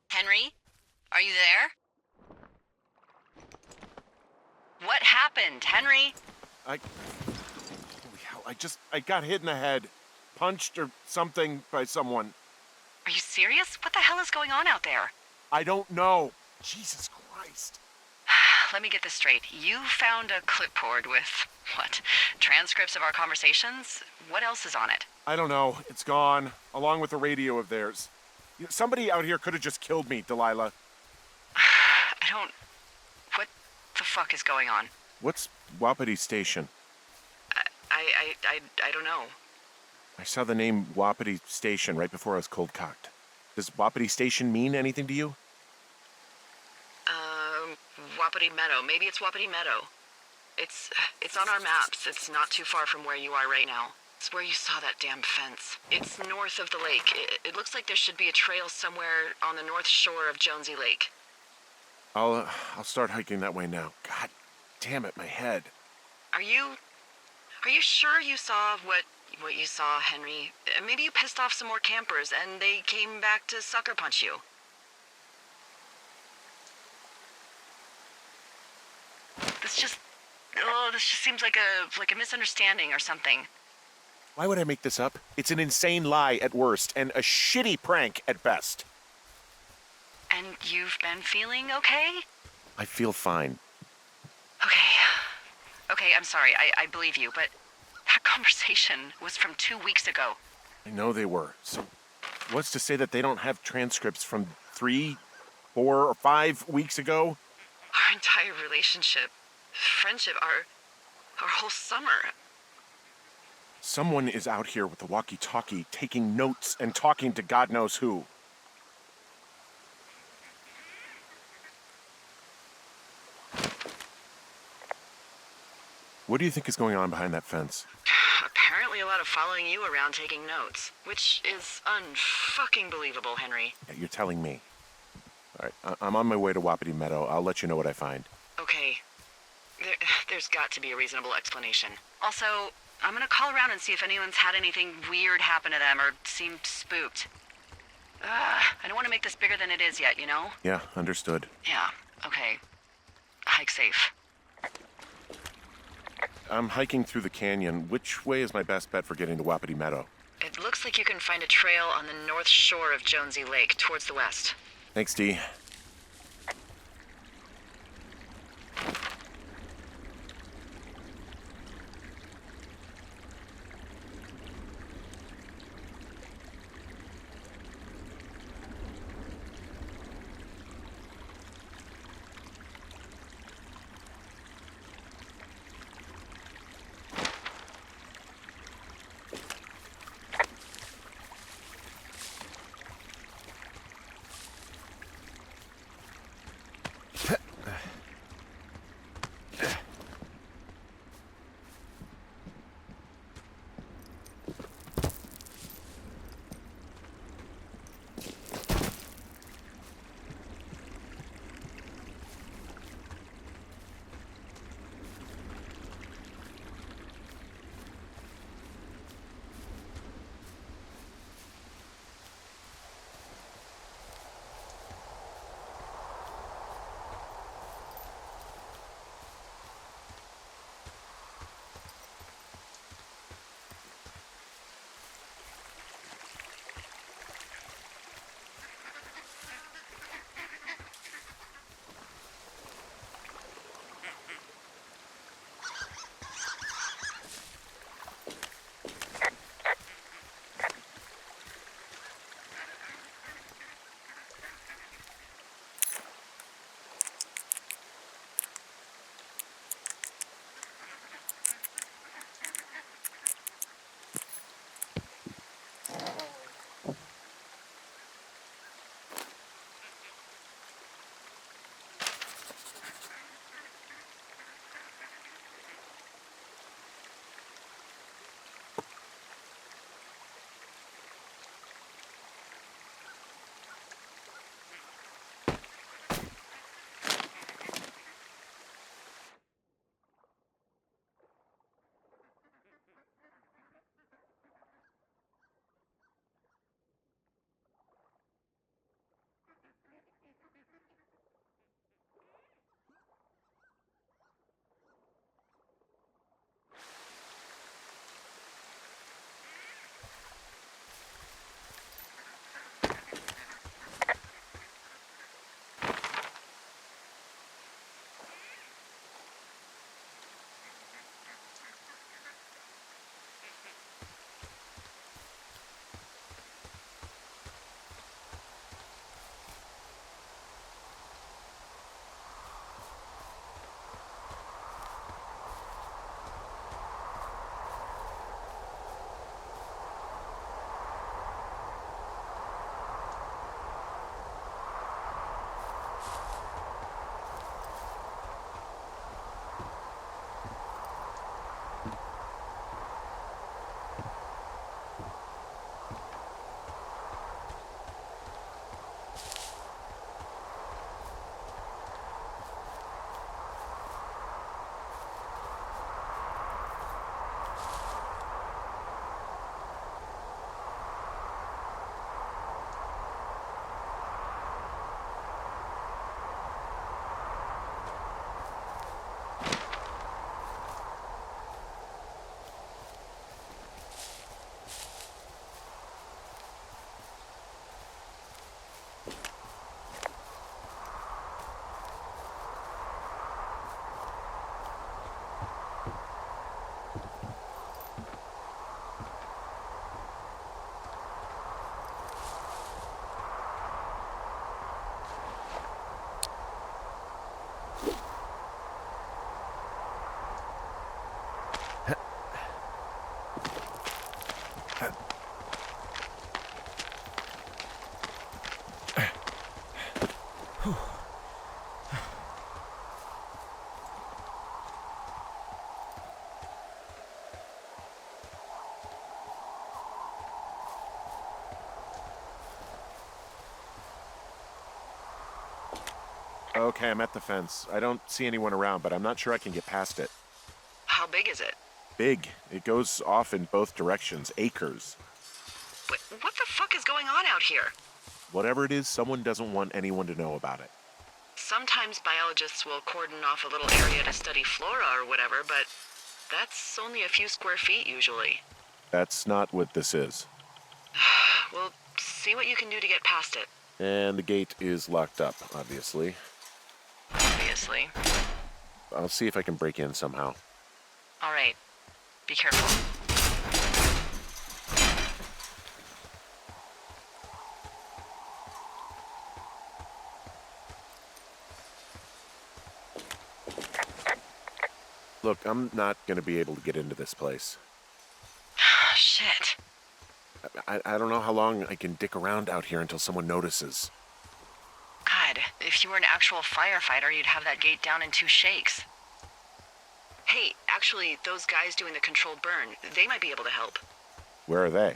Henry? Are you there? What happened, Henry? Holy hell, I got hit in the head. Punched or something by someone. Are you serious? What the hell is going on out there? I don't know. Jesus Christ. Let me get this straight. You found a clipboard with, what, transcripts of our conversations? What else is on it? I don't know. It's gone, along with the radio of theirs. Somebody out here could have just killed me, Delilah. What the fuck is going on? What's Wapiti Station? I don't know. I saw the name Wapiti Station right before I was cold-cocked. Does Wapiti Station mean anything to you? Wapiti Meadow. Maybe it's Wapiti Meadow. It's on our maps. It's not too far from where you are right now. It's where you saw that damn fence. It's north of the lake. It looks like there should be a trail somewhere on the north shore of Jonesy Lake. I'll start hiking that way now. God damn it, my head. Are you sure you saw what you saw, Henry? Maybe you pissed off some more campers and they came back to sucker punch you. This just seems like a misunderstanding or something. Why would I make this up? It's an insane lie at worst, and a shitty prank at best. And you've been feeling okay? I feel fine. Okay, I'm sorry, I believe you, but that conversation was from 2 weeks ago. I know they were. So what's to say that they don't have transcripts from 3, 4, or 5 weeks ago? Our entire relationship, friendship, our whole summer. Someone is out here with the walkie-talkie taking notes and talking to God knows who. What do you think is going on behind that fence? Apparently a lot of following you around taking notes, which is unfucking believable, Henry. Yeah, you're telling me. All right, I'm on my way to Wapiti Meadow. I'll let you know what I find. Okay. There's got to be a reasonable explanation. Also, I'm gonna call around and see if anyone's had anything weird happen to them or seemed spooked. I don't want to make this bigger than it is yet, you know? Yeah, understood. Yeah, okay. Hike safe. I'm hiking through the canyon. Which way is my best bet for getting to Wapiti Meadow? It looks like you can find a trail on the north shore of Jonesy Lake, towards the west. Thanks, Dee. Okay, I'm at the fence. I don't see anyone around, but I'm not sure I can get past it. How big is it? Big. It goes off in both directions. Acres. What the fuck is going on out here? Whatever it is, someone doesn't want anyone to know about it. Sometimes biologists will cordon off a little area to study flora or whatever, but that's only a few square feet usually. That's not what this is. Well, see what you can do to get past it. And the gate is locked up, obviously. Obviously. I'll see if I can break in somehow. All right. Be careful. Look, I'm not going to be able to get into this place. Shit. I don't know how long I can dick around out here until someone notices. God, if you were an actual firefighter, you'd have that gate down in 2 shakes. Hey, actually, those guys doing the controlled burn, they might be able to help. Where are they?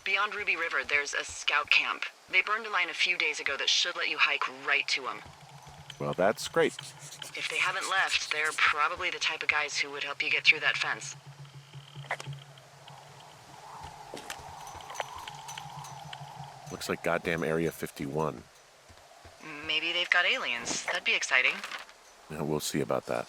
Beyond Ruby River, there's a scout camp. They burned a line a few days ago that should let you hike right to them. Well, that's great. If they haven't left, they're probably the type of guys who would help you get through that fence. Looks like goddamn Area 51. Maybe they've got aliens. That'd be exciting. Yeah, we'll see about that.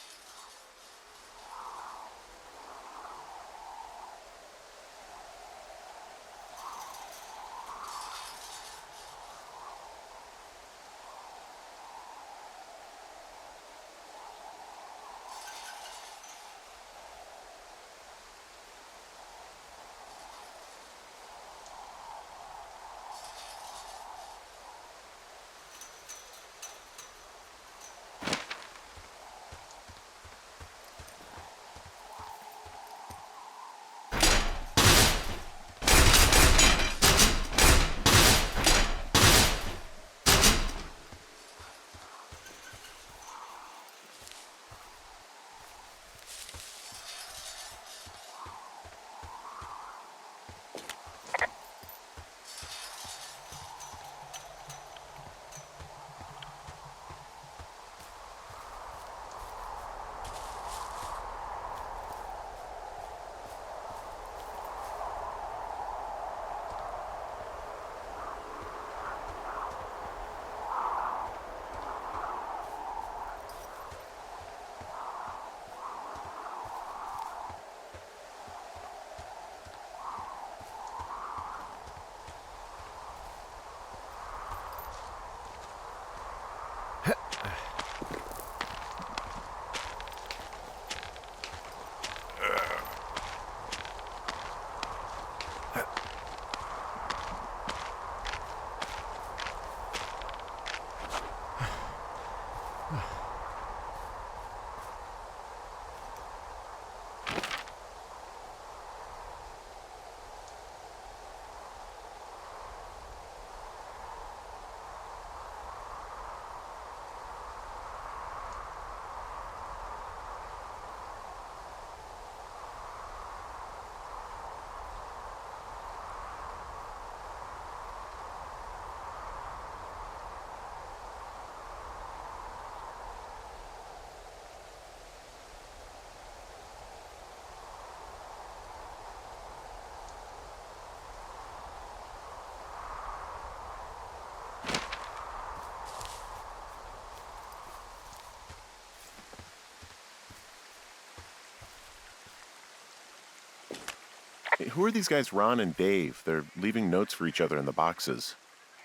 Hey, who are these guys, Ron and Dave? They're leaving notes for each other in the boxes.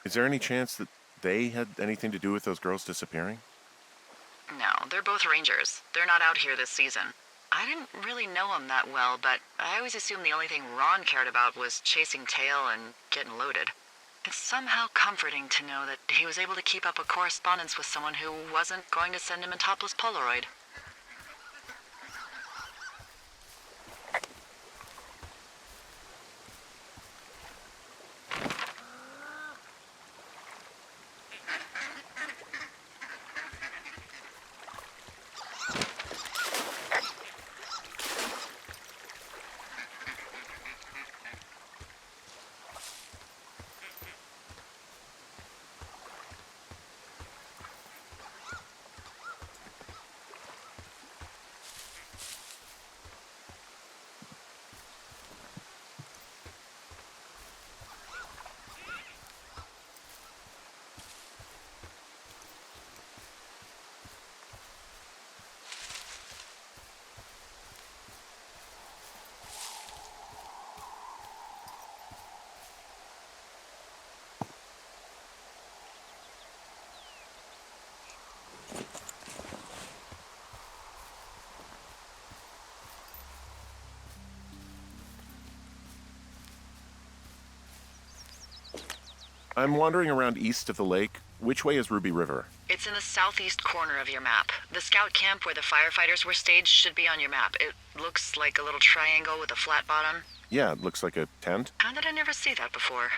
Is there any chance that they had anything to do with those girls disappearing? No, they're both rangers. They're not out here this season. I didn't really know them that well, but I always assumed the only thing Ron cared about was chasing tail and getting loaded. It's somehow comforting to know that he was able to keep up a correspondence with someone who wasn't going to send him a topless Polaroid. I'm wandering around east of the lake. Which way is Ruby River? It's in the southeast corner of your map. The scout camp where the firefighters were staged should be on your map. It looks like a little triangle with a flat bottom. Yeah, it looks like a tent. How did I never see that before?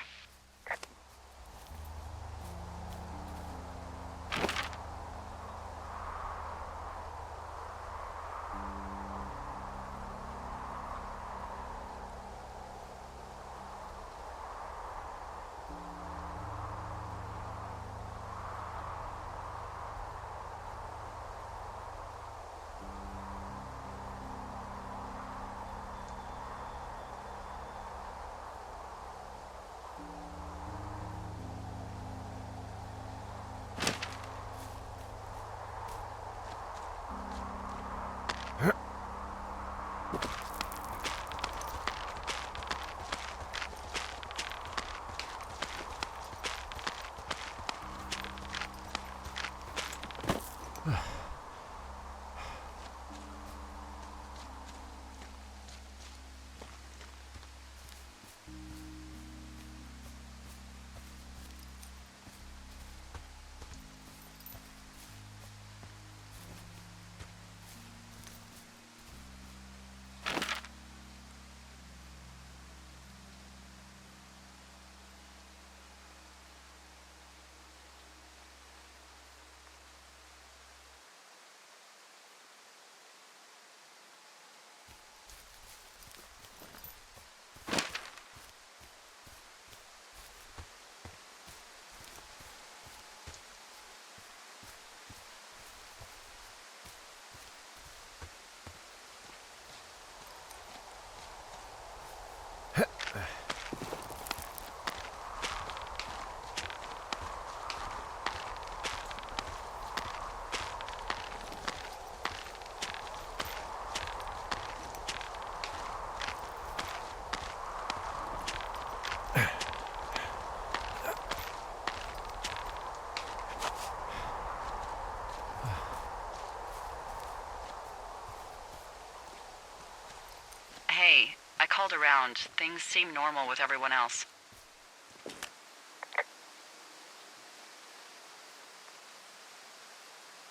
Hey, I called around. Things seem normal with everyone else.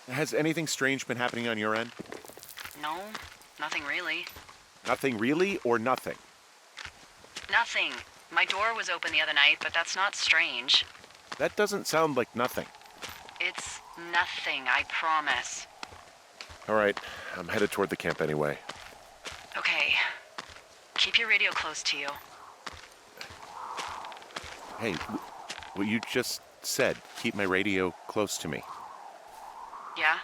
Has anything strange been happening on your end? No, nothing really. Nothing really, or nothing? Nothing. My door was open the other night, but that's not strange. That doesn't sound like nothing. It's nothing, I promise. All right, I'm headed toward the camp anyway. Okay. Keep your radio close to you. Hey, what you just said, keep my radio close to me. Yeah?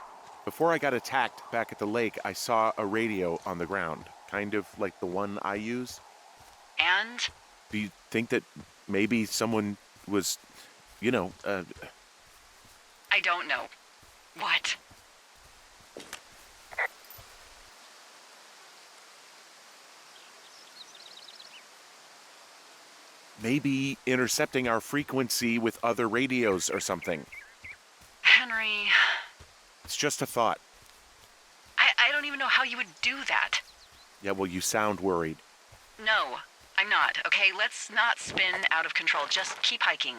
Before I got attacked back at the lake, I saw a radio on the ground, kind of like the one I use. And? Do you think that maybe someone was, I don't know. What? maybe intercepting our frequency with other radios or something? Henry, It's just a thought. I don't even know how you would do that. Yeah, well, you sound worried. No, I'm not. Okay, let's not spin out of control. Just keep hiking.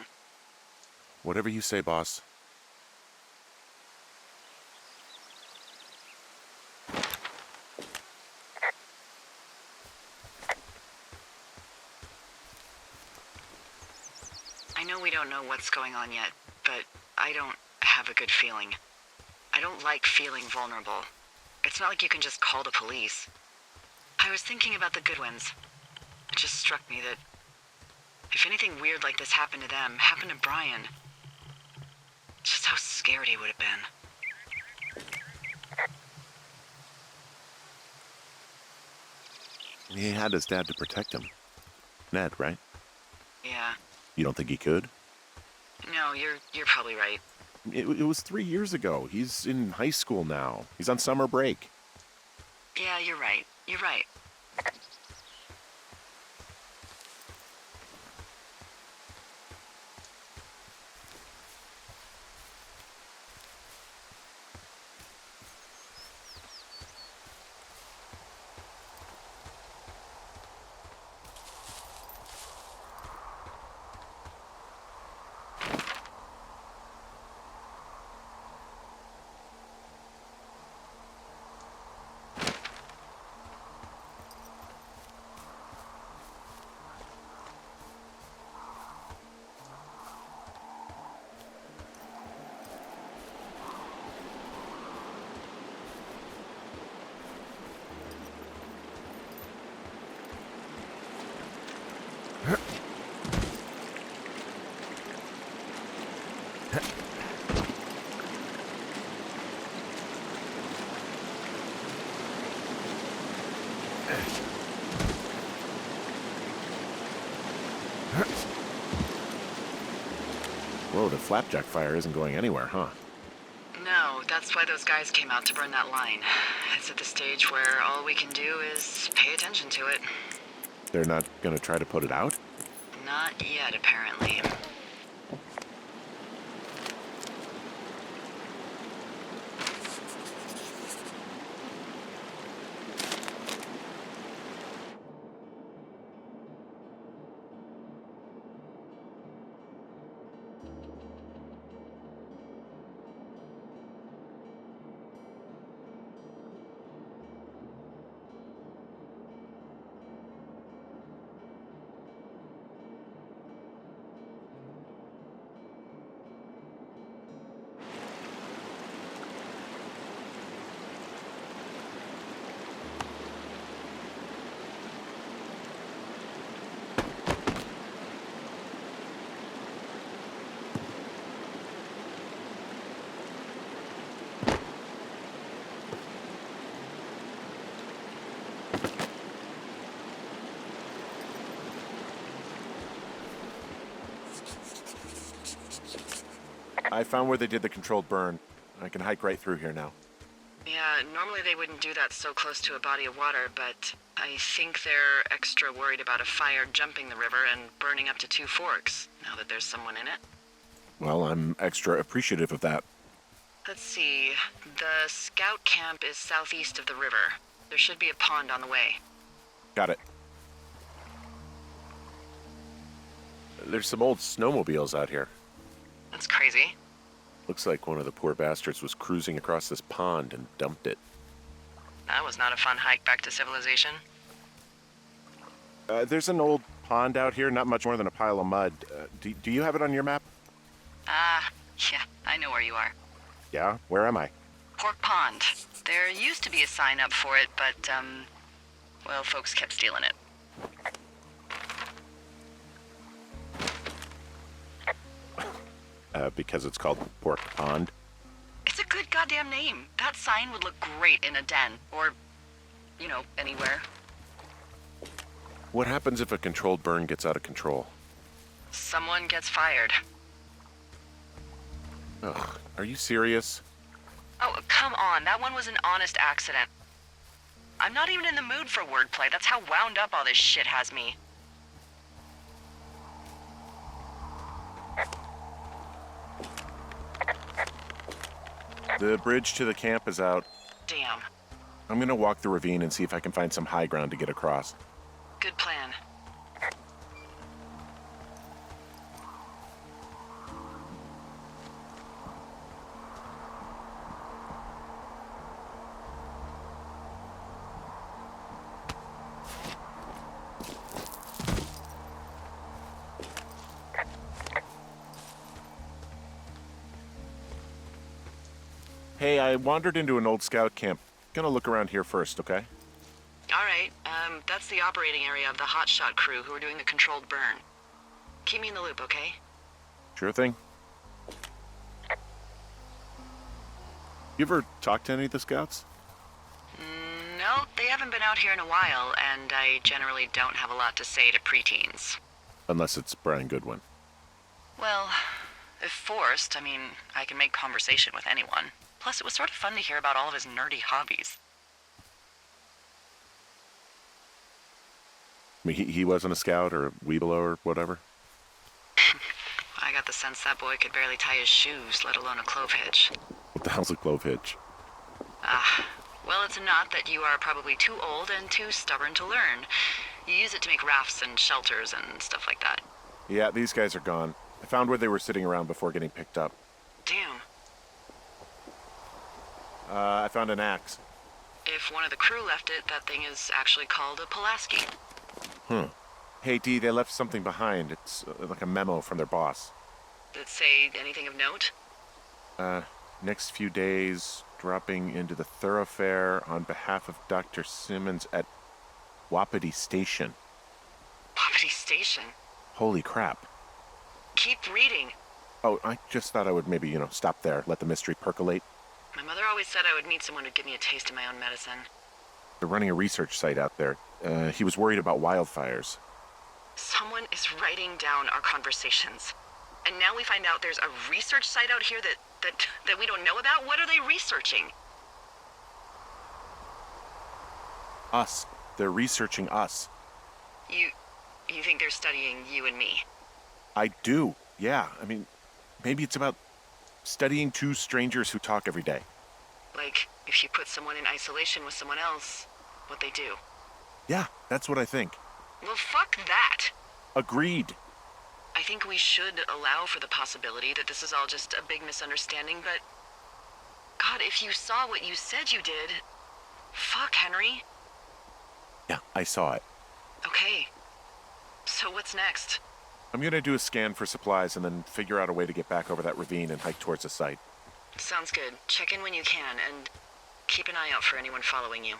Whatever you say, boss. I know we don't know what's going on yet, but I don't have a good feeling. I don't like feeling vulnerable. It's not like you can just call the police. I was thinking about the Goodwins. It just struck me that if anything weird like this happened to them, happened to Brian, just how scared he would have been. He had his dad to protect him. Ned, right? Yeah. You don't think he could? No, you're probably right. It was 3 years ago. He's in high school now. He's on summer break. Yeah, you're right. You're right. Whoa, the flapjack fire isn't going anywhere, huh? No, that's why those guys came out to burn that line. It's at the stage where all we can do is pay attention to it. They're not gonna try to put it out? Not yet, apparently. I found where they did the controlled burn. I can hike right through here now. Yeah, normally they wouldn't do that so close to a body of water, but I think they're extra worried about a fire jumping the river and burning up to 2 forks, now that there's someone in it. Well, I'm extra appreciative of that. Let's see. The scout camp is southeast of the river. There should be a pond on the way. Got it. There's some old snowmobiles out here. That's crazy. Looks like one of the poor bastards was cruising across this pond and dumped it. That was not a fun hike back to civilization. There's an old pond out here, not much more than a pile of mud. Do you have it on your map? Yeah, I know where you are. Yeah? Where am I? Pork Pond. There used to be a sign up for it, but, well, folks kept stealing it. Because it's called Pork Pond? It's a good goddamn name. That sign would look great in a den, or, you know, anywhere. What happens if a controlled burn gets out of control? Someone gets fired. Ugh, are you serious? Oh, come on. That one was an honest accident. I'm not even in the mood for wordplay. That's how wound up all this shit has me. The bridge to the camp is out. Damn. I'm gonna walk the ravine and see if I can find some high ground to get across. Good plan. Hey, I wandered into an old scout camp. Gonna look around here first, okay? All right. That's the operating area of the hotshot crew who are doing the controlled burn. Keep me in the loop, okay? Sure thing. You ever talked to any of the scouts? No, they haven't been out here in a while, and I generally don't have a lot to say to preteens. Unless it's Brian Goodwin. Well, if forced, I can make conversation with anyone. Plus, it was sort of fun to hear about all of his nerdy hobbies. I mean, he wasn't a scout or a Weeblo or whatever? I got the sense that boy could barely tie his shoes, let alone a clove hitch. What the hell's a clove hitch? Well, it's a knot that you are probably too old and too stubborn to learn. You use it to make rafts and shelters and stuff like that. Yeah, these guys are gone. I found where they were sitting around before getting picked up. Damn. I found an axe. If one of the crew left it, that thing is actually called a Pulaski. Hey, Dee, they left something behind. It's like a memo from their boss. Did it say anything of note? Next few days, dropping into the thoroughfare on behalf of Dr. Simmons at Wapiti Station. Wapiti Station? Holy crap. Keep reading. Oh, I just thought I would maybe, stop there, let the mystery percolate. My mother always said I would meet someone who'd give me a taste of my own medicine. They're running a research site out there. He was worried about wildfires. Someone is writing down our conversations. And now we find out there's a research site out here that we don't know about? What are they researching? Us. They're researching us. You think they're studying you and me? I do, yeah. I mean, maybe it's about studying two strangers who talk every day. Like, if you put someone in isolation with someone else, what they do. Yeah, that's what I think. Well, fuck that. Agreed. I think we should allow for the possibility that this is all just a big misunderstanding, but... God, if you saw what you said you did... Fuck, Henry. Yeah, I saw it. Okay. So what's next? I'm gonna do a scan for supplies and then figure out a way to get back over that ravine and hike towards the site. Sounds good. Check in when you can, and keep an eye out for anyone following you.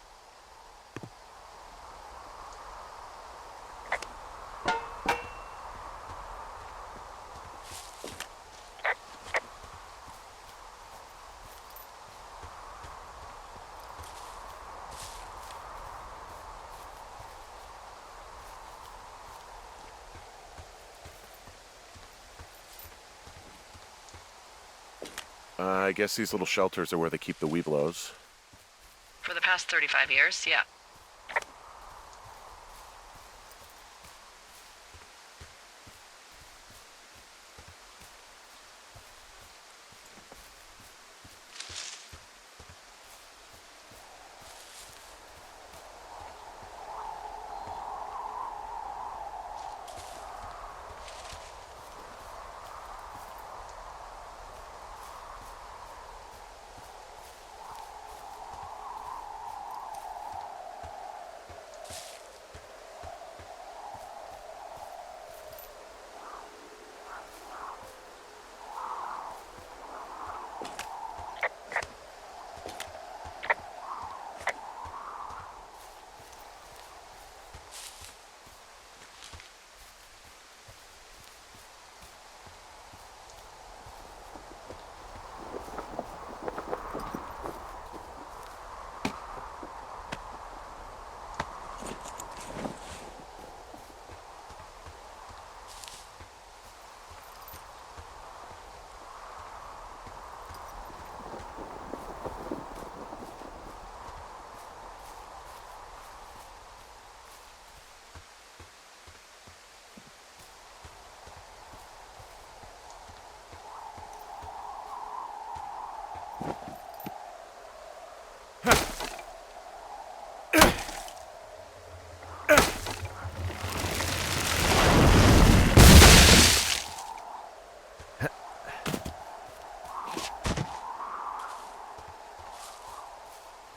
I guess these little shelters are where they keep the Weeblos. For the past 35 years, yeah.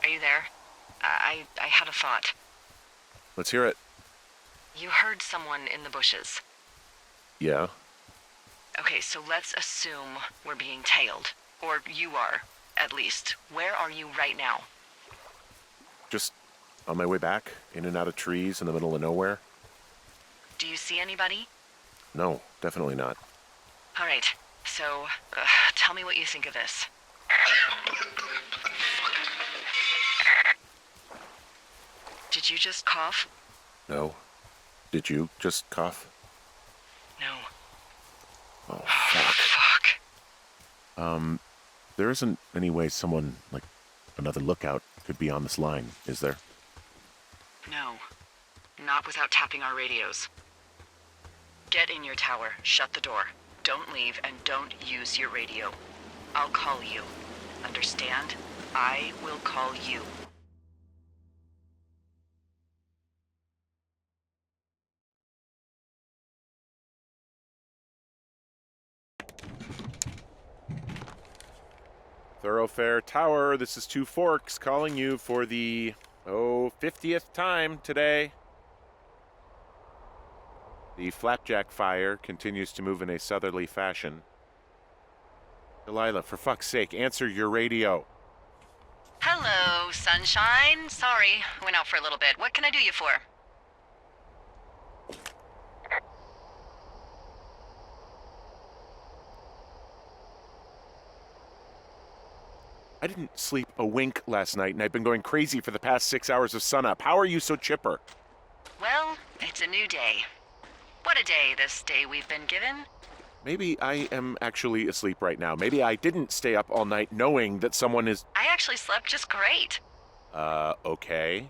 Are you there? I had a thought. Let's hear it. You heard someone in the bushes. Yeah? Okay, so let's assume we're being tailed. Or you are, at least. Where are you right now? Just on my way back, in and out of trees in the middle of nowhere. Do you see anybody? No, definitely not. All right, so tell me what you think of this. Did you just cough? No. Did you just cough? No. Oh, Oh, fuck. fuck. There isn't any way someone, like, another lookout could be on this line, is there? No. Not without tapping our radios. Get in your tower, shut the door. Don't leave, and don't use your radio. I'll call you. Understand? I will call you. Thoroughfare Tower, this is Two Forks calling you for the, 50th time today. The flapjack fire continues to move in a southerly fashion. Delilah, for fuck's sake, answer your radio. Hello, sunshine. Sorry, went out for a little bit. What can I do you for? I didn't sleep a wink last night, and I've been going crazy for the past 6 hours of sunup. How are you so chipper? Well, it's a new day. What a day, this day we've been given. Maybe I am actually asleep right now. Maybe I didn't stay up all night knowing that someone is... I actually slept just great. Okay.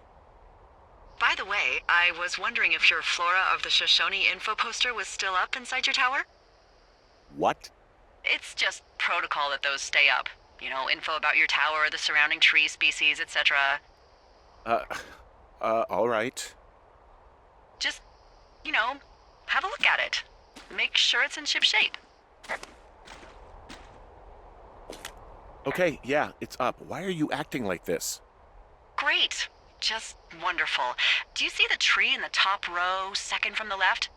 By the way, I was wondering if your Flora of the Shoshone info poster was still up inside your tower? What? It's just protocol that those stay up. You know, info about your tower, the surrounding tree species, etc. All right. Just, you know, have a look at it. Make sure it's in ship shape. Okay, yeah, it's up. Why are you acting like this? Great. Just wonderful. Do you see the tree in the top row, second from the left?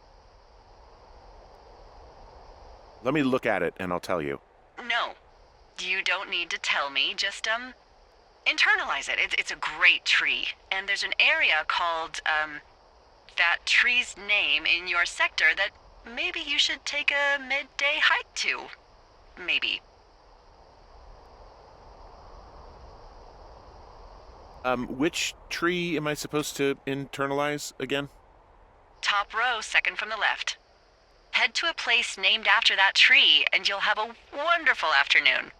Let me look at it and I'll tell you. No. You don't need to tell me. Just, internalize it. It's a great tree. And there's an area called, that tree's name in your sector that maybe you should take a midday hike to. Maybe. Which tree am I supposed to internalize again? Top row, second from the left. Head to a place named after that tree, and you'll have a wonderful afternoon.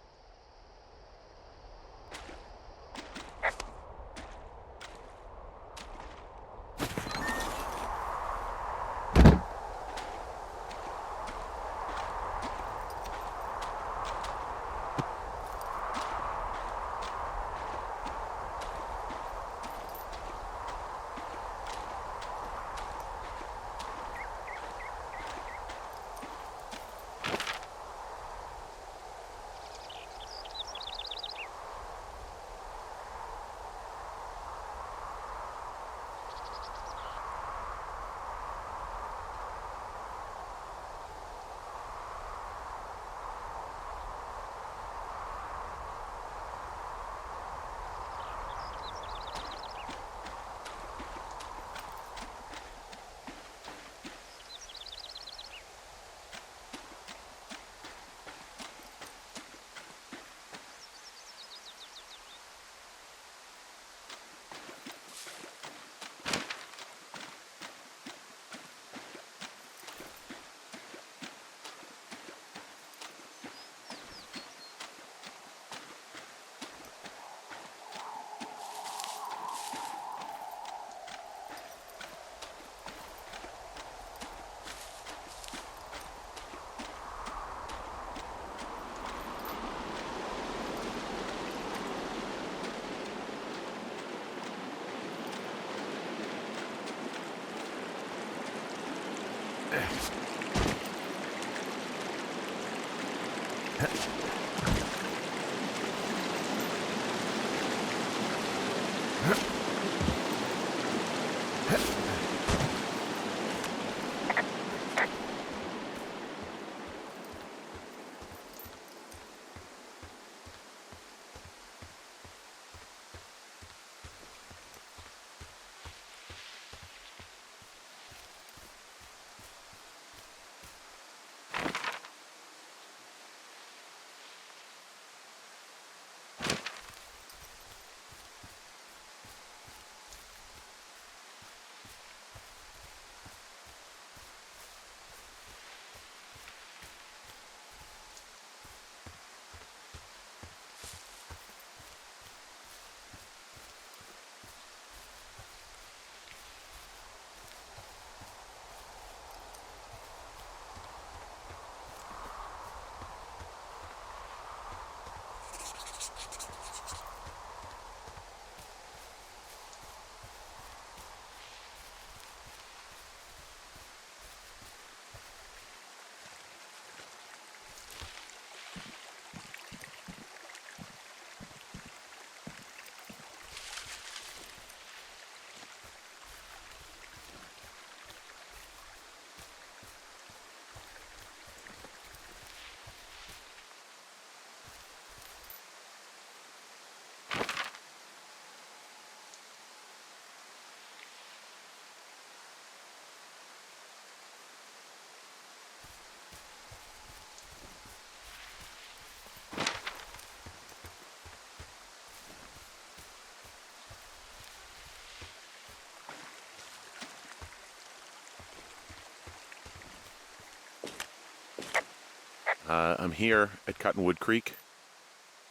I'm here at Cottonwood Creek.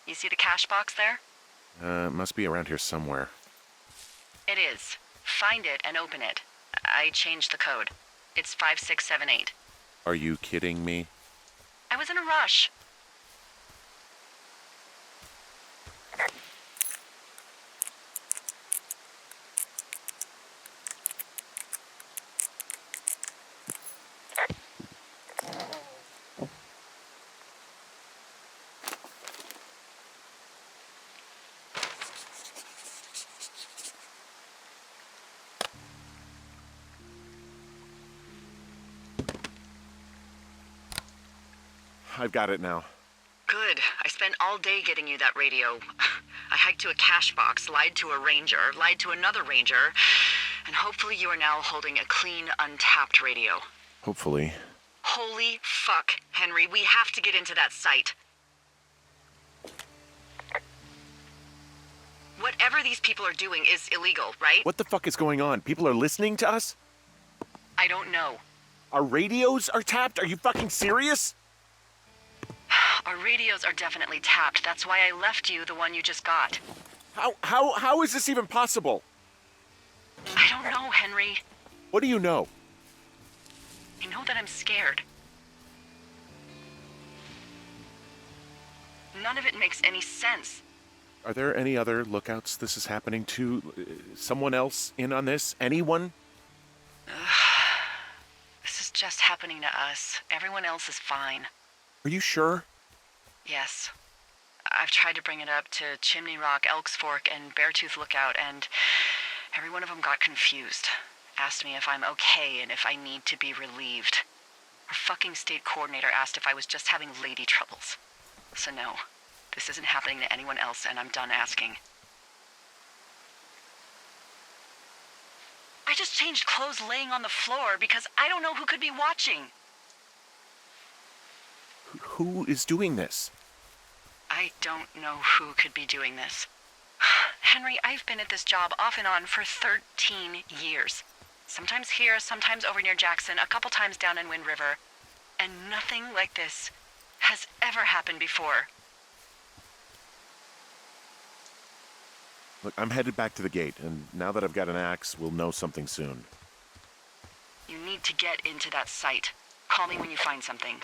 You see the cash box there? Must be around here somewhere. It is. Find it and open it. I changed the code. It's 5678. Are you kidding me? I was in a rush. I've got it now. Good. I spent all day getting you that radio. I hiked to a cash box, lied to a ranger, lied to another ranger, and hopefully you are now holding a clean, untapped radio. Hopefully. Holy fuck, Henry, we have to get into that site. Whatever these people are doing is illegal, right? What the fuck is going on? People are listening to us? I don't know. Our radios are tapped? Are you fucking serious? Our radios are definitely tapped. That's why I left you the one you just got. How is this even possible? I don't know, Henry. What do you know? I know that I'm scared. None of it makes any sense. Are there any other lookouts this is happening to? Someone else in on this? Anyone? This is just happening to us. Everyone else is fine. Are you sure? Yes. I've tried to bring it up to Chimney Rock, Elks Fork, and Beartooth Lookout, and every one of them got confused. Asked me if I'm okay and if I need to be relieved. Our fucking state coordinator asked if I was just having lady troubles. So no, this isn't happening to anyone else, and I'm done asking. I just changed clothes laying on the floor because I don't know who could be watching. Who is doing this? I don't know who could be doing this. Henry, I've been at this job off and on for 13 years. Sometimes here, sometimes over near Jackson, a couple times down in Wind River. And nothing like this has ever happened before. Look, I'm headed back to the gate, and now that I've got an axe, we'll know something soon. You need to get into that site. Call me when you find something.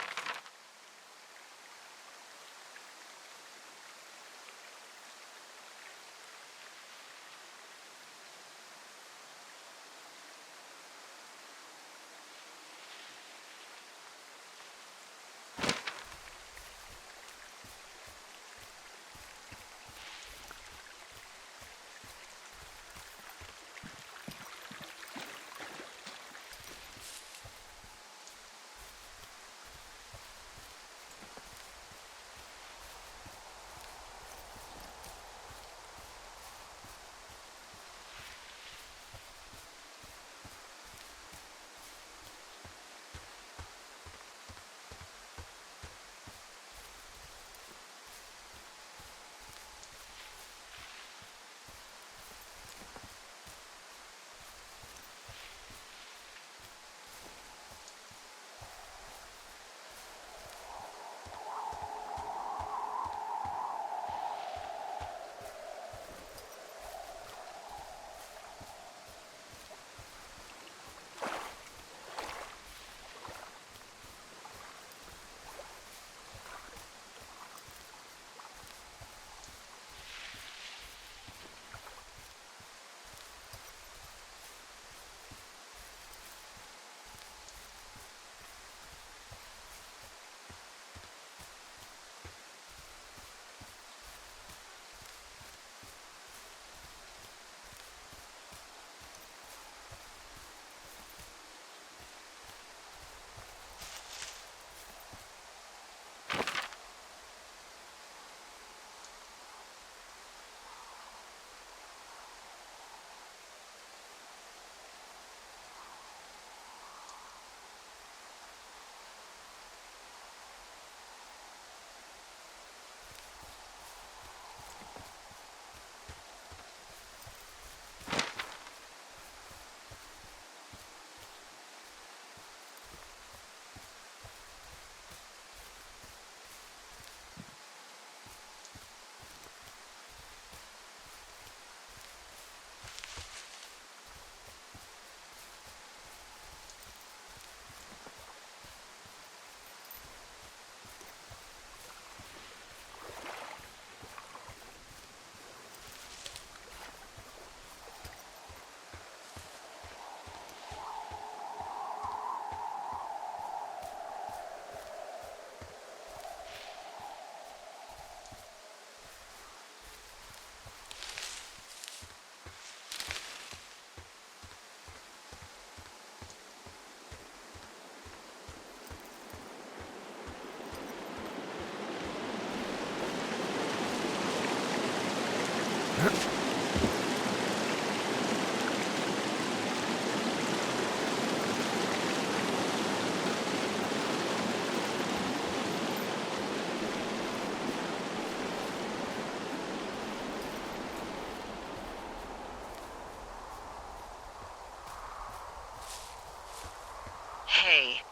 Hey,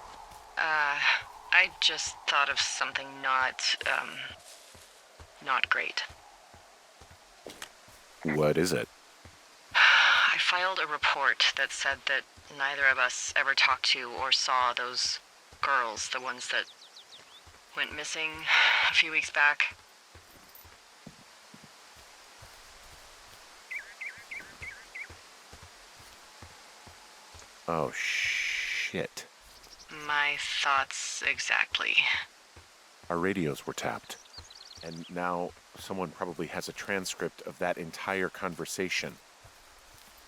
I just thought of something not great. What is it? I filed a report that said that neither of us ever talked to or saw those girls, the ones that went missing a few weeks back. Oh, shit. My thoughts exactly. Our radios were tapped. And now someone probably has a transcript of that entire conversation.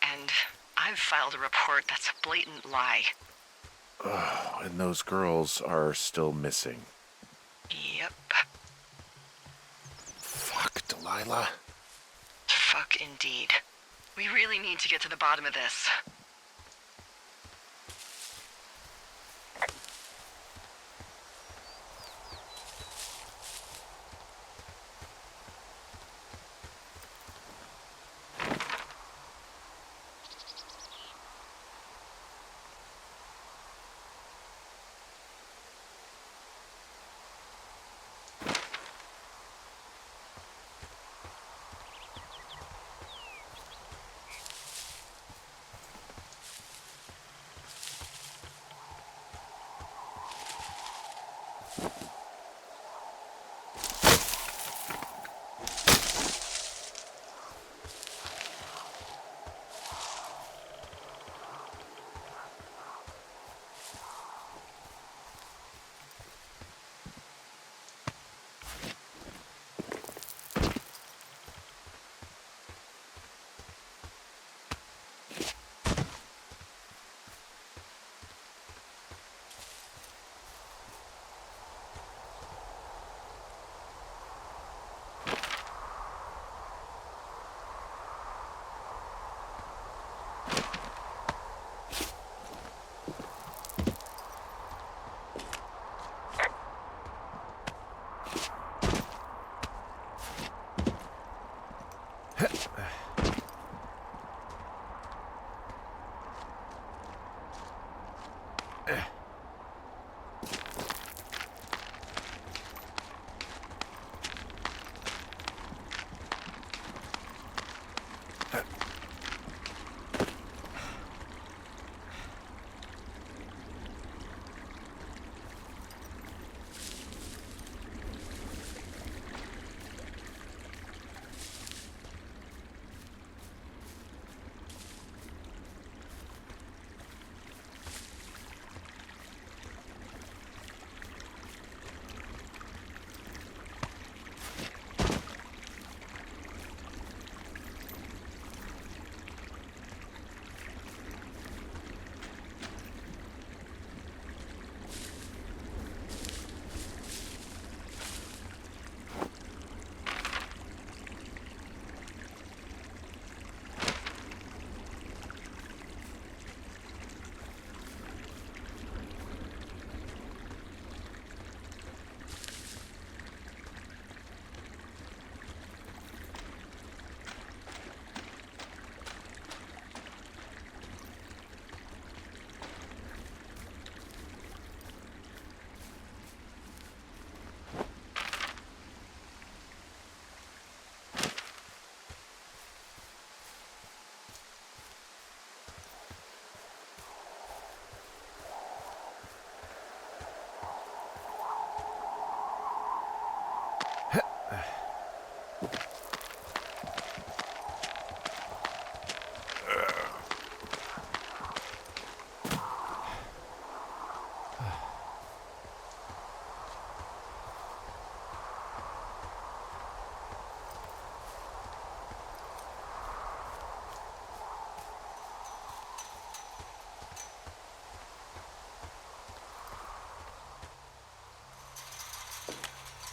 And I've filed a report that's a blatant lie. Oh, and those girls are still missing. Yep. Fuck, Delilah. Fuck indeed. We really need to get to the bottom of this.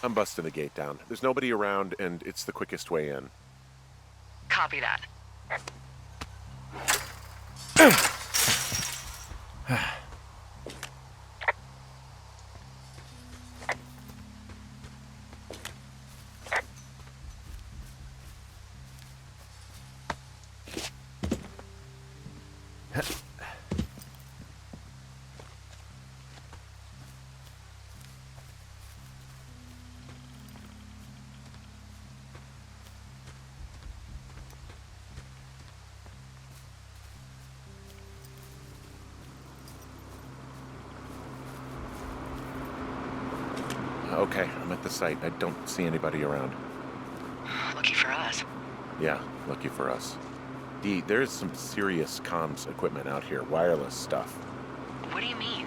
I'm busting the gate down. There's nobody around, and it's the quickest way in. Copy that. Okay, I'm at the site. I don't see anybody around. Lucky for us. Yeah, lucky for us. Dee, there's some serious comms equipment out here, wireless stuff. What do you mean?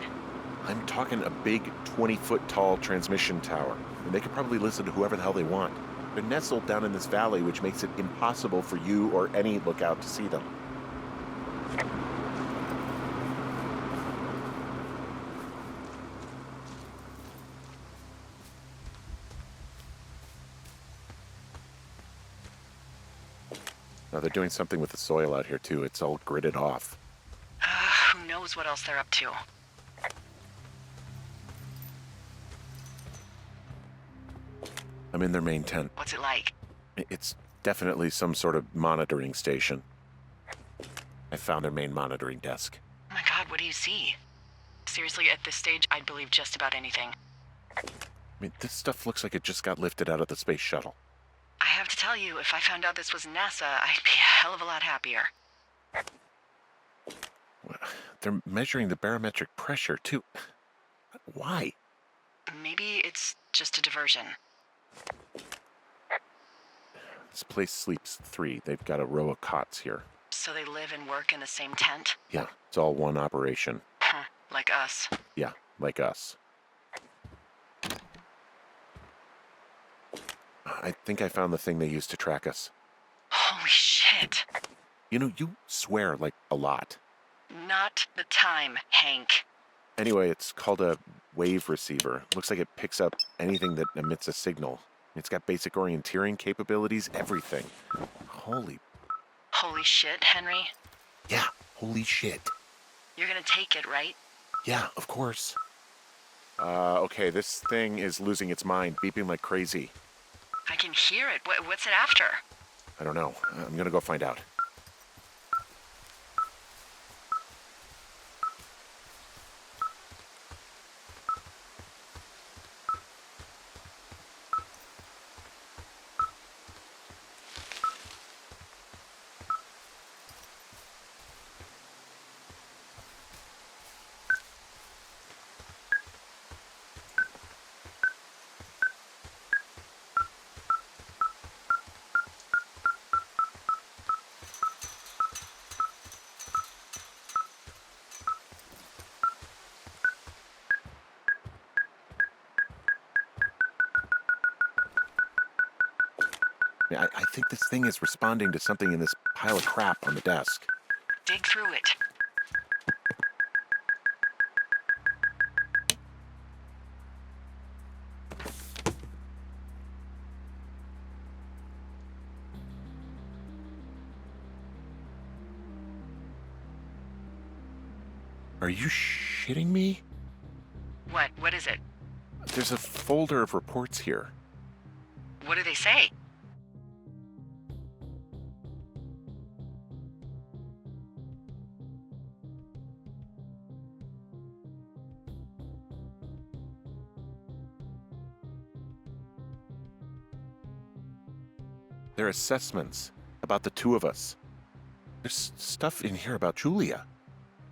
I'm talking a big 20-foot tall transmission tower, and they could probably listen to whoever the hell they want. They're nestled down in this valley, which makes it impossible for you or any lookout to see them. Now, they're doing something with the soil out here, too. It's all gridded off. Who knows what else they're up to? I'm in their main tent. What's it like? It's definitely some sort of monitoring station. I found their main monitoring desk. Oh my god, what do you see? Seriously, at this stage, I'd believe just about anything. I mean, this stuff looks like it just got lifted out of the space shuttle. I have to tell you, if I found out this was NASA, I'd be a hell of a lot happier. They're measuring the barometric pressure, too. Why? Maybe it's just a diversion. This place sleeps 3. They've got a row of cots here. So they live and work in the same tent? Yeah, it's all one operation. Huh, like us. Yeah, like us. I think I found the thing they used to track us. Holy shit. You know, you swear, like, a lot. Not the time, Hank. Anyway, it's called a wave receiver. Looks like it picks up anything that emits a signal. It's got basic orienteering capabilities, everything. Holy shit, Henry. Yeah, holy shit. You're gonna take it, right? Yeah, of course. Okay, this thing is losing its mind, beeping like crazy. I can hear it. What's it after? I don't know. I'm gonna go find out. I think this thing is responding to something in this pile of crap on the desk. Dig through it. Are you shitting me? What? What is it? There's a folder of reports here. What do they say? They're assessments about the 2 of us. There's stuff in here about Julia.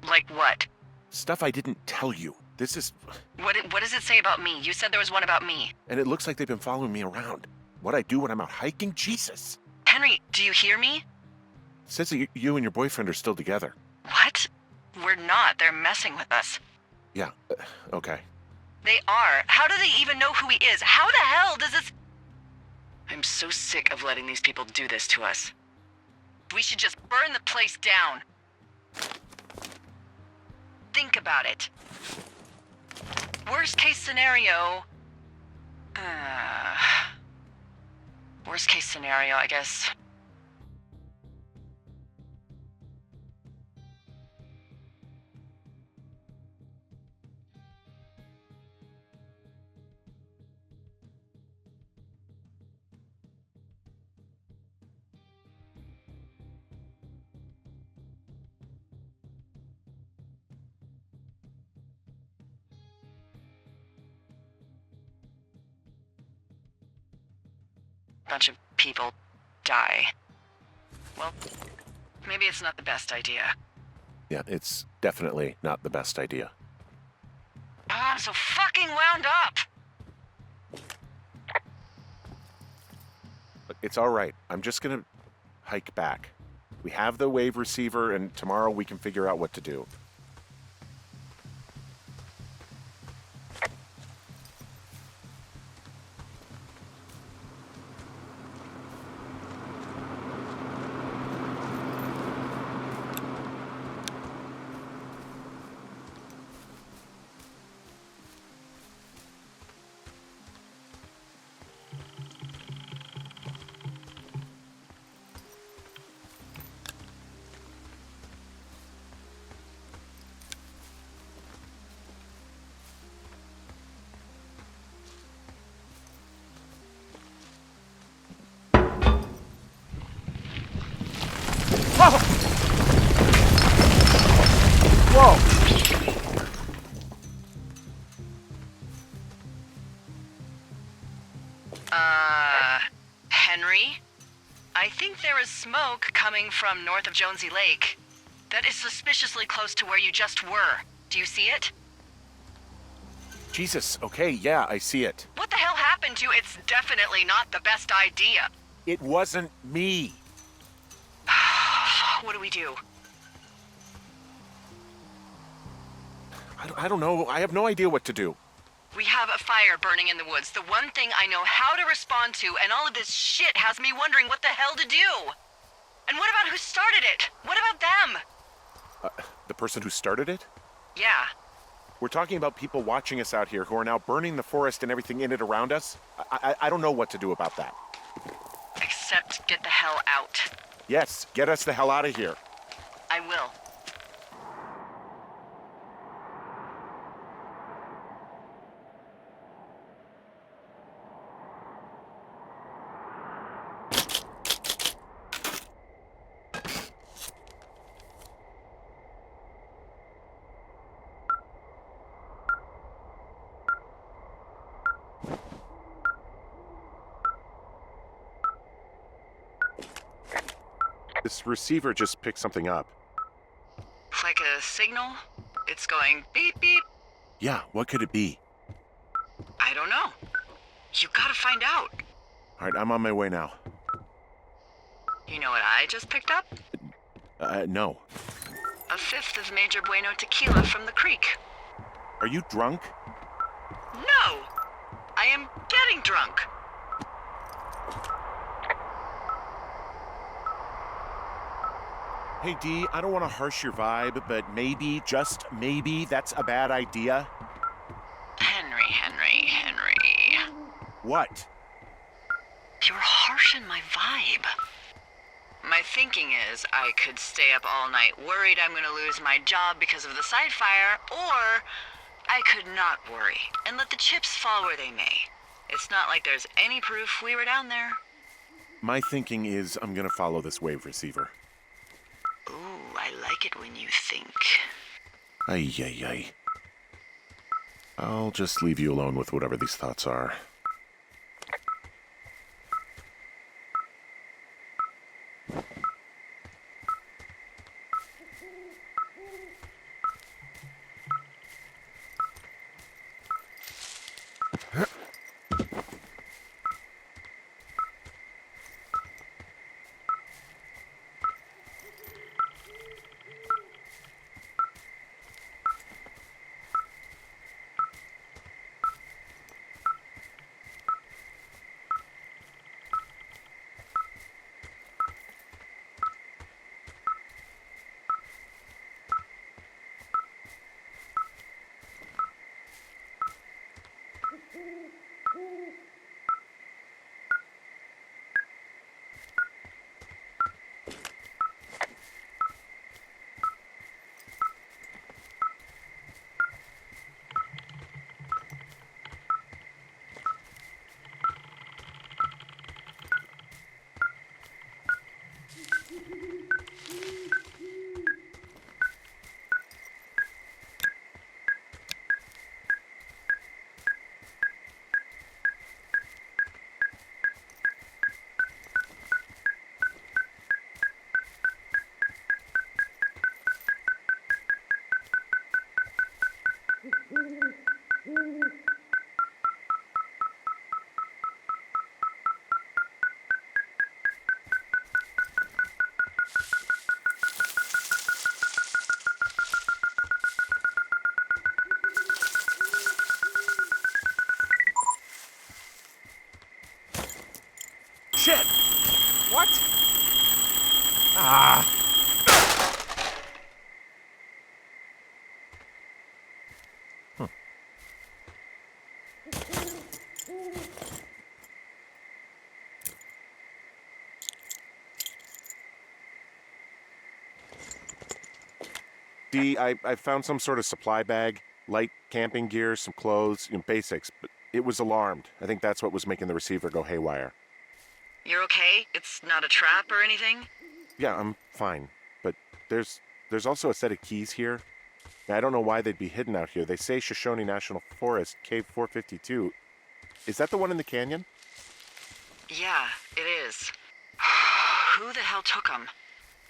Like what? Stuff I didn't tell you. This is... What does it say about me? You said there was one about me. And it looks like they've been following me around. What I do when I'm out hiking? Jesus. Henry, do you hear me? It says that you and your boyfriend are still together. What? We're not. They're messing with us. Yeah, okay. They are. How do they even know who he is? How the hell does this... I'm so sick of letting these people do this to us. We should just burn the place down. Think about it. Worst case scenario... worst case scenario, I guess. bunch of people die. Well, maybe it's not the best idea. Yeah, it's definitely not the best idea. Oh, I'm so fucking wound up! But it's all right. I'm just gonna hike back. We have the wave receiver, and tomorrow we can figure out what to do. Whoa! Henry? I think there is smoke coming from north of Jonesy Lake. That is suspiciously close to where you just were. Do you see it? Jesus, okay, yeah, I see it. What the hell happened to it's definitely not the best idea? It wasn't me. What do we do? I don't know. I have no idea what to do. We have a fire burning in the woods, the one thing I know how to respond to, and all of this shit has me wondering what the hell to do. And what about who started it? What about them? The person who started it? Yeah. We're talking about people watching us out here who are now burning the forest and everything in it around us. I don't know what to do about that. Except get the hell out. Yes, get us the hell out of here. I will. This receiver just picked something up. Like a signal? It's going beep beep. Yeah, what could it be? I don't know. You gotta find out. All right, I'm on my way now. You know what I just picked up? No. A fifth of Major Bueno tequila from the creek. Are you drunk? No! I am getting drunk. Hey, Dee, I don't want to harsh your vibe, but maybe, just maybe, that's a bad idea. Henry. What? You're harshing my vibe. My thinking is I could stay up all night worried I'm gonna lose my job because of the side fire, or I could not worry and let the chips fall where they may. It's not like there's any proof we were down there. My thinking is I'm gonna follow this wave receiver. Ooh, I like it when you think. Ay. I'll just leave you alone with whatever these thoughts are. Dee, I found some sort of supply bag, light camping gear, some clothes, basics, but it was alarmed. I think that's what was making the receiver go haywire. You're okay? It's not a trap or anything? Yeah, I'm fine, but there's also a set of keys here. I don't know why they'd be hidden out here. They say Shoshone National Forest, Cave 452. Is that the one in the canyon? Yeah, it is. Who the hell took them?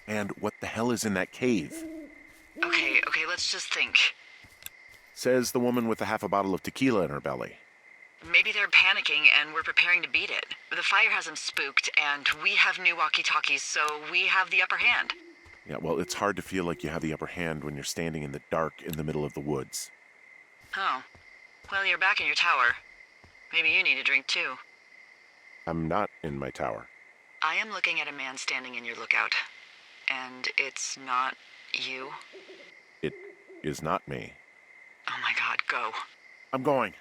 And what the hell is in that cave? Okay, let's just think. Says the woman with a half a bottle of tequila in her belly. Maybe they're panicking and we're preparing to beat it. The fire has them spooked, and we have new walkie-talkies, so we have the upper hand. Yeah, well, it's hard to feel like you have the upper hand when you're standing in the dark in the middle of the woods. Oh. Well, you're back in your tower. Maybe you need a drink, too. I'm not in my tower. I am looking at a man standing in your lookout. And it's not you? It is not me. Oh my God, go. I'm going.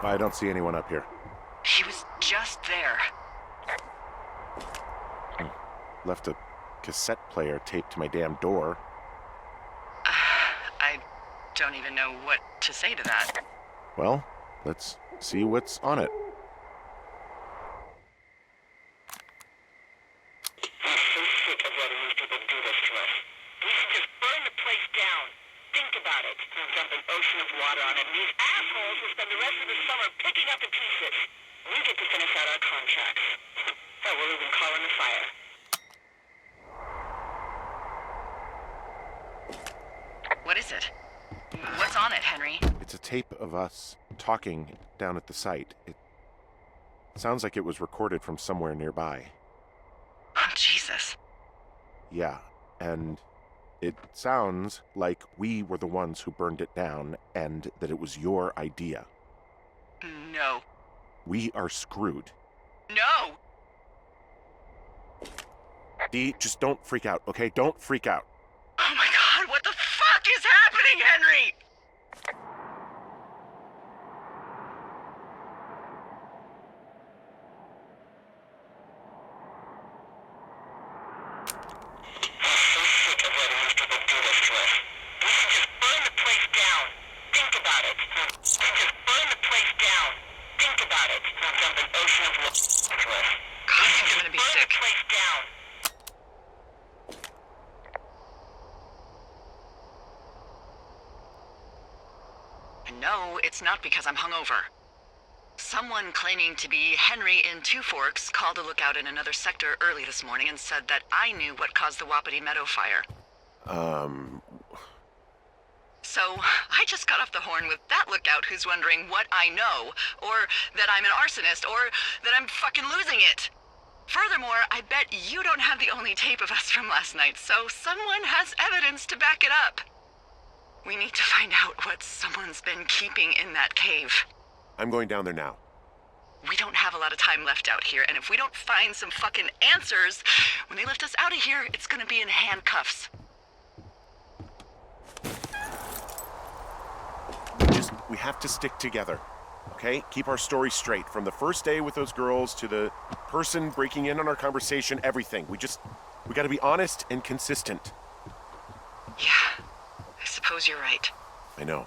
I don't see anyone up here. He was just there. Left a cassette player taped to my damn door. I don't even know what to say to that. Well, let's see what's on it. I'm so sick of letting these people do this to us. We should just burn the place down. Think about it. And dump an ocean of water on it. And these assholes will spend the rest of the summer picking up the pieces. We get to finish out our contracts. Hell, we'll even call in the fire. What is it? What's on it, Henry? It's a tape of us talking down at the site. It sounds like it was recorded from somewhere nearby. Oh, Jesus. Yeah, and it sounds like we were the ones who burned it down and that it was your idea. No. We are screwed. No! Dee, just don't freak out, okay? Don't freak out. Oh my God, what the fuck is happening, Henry? I'm so sick of letting these people do this to us. We should just burn the place down. Think about it. We should just burn the place down. Think about it. And dump an ocean of water to us. God, I think I'm gonna be Burn sick. the place down. No, it's not because I'm hungover. Someone claiming to be Henry in Two Forks called a lookout in another sector early this morning and said that I knew what caused the Wapiti Meadow fire. So, I just got off the horn with that lookout who's wondering what I know, or that I'm an arsonist, or that I'm fucking losing it. Furthermore, I bet you don't have the only tape of us from last night, so someone has evidence to back it up. We need to find out what someone's been keeping in that cave. I'm going down there now. We don't have a lot of time left out here, and if we don't find some fucking answers, when they lift us out of here, it's gonna be in handcuffs. We have to stick together, okay? Keep our story straight. From the first day with those girls to the person breaking in on our conversation, everything. We gotta be honest and consistent. Yeah, I suppose you're right. I know.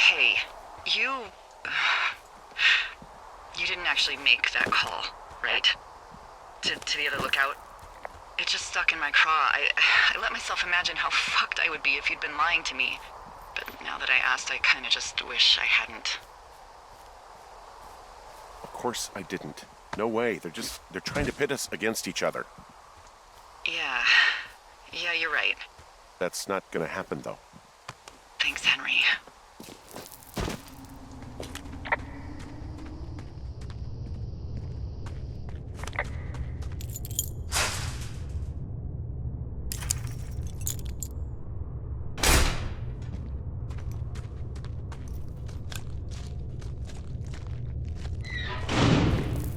Hey, you... You didn't actually make that call, right? To the other lookout? It just stuck in my craw. I let myself imagine how fucked I would be if you'd been lying to me. But now that I asked, I kinda just wish I hadn't. Of course I didn't. No way. They're trying to pit us against each other. Yeah, you're right. That's not gonna happen, though. Thanks, Henry.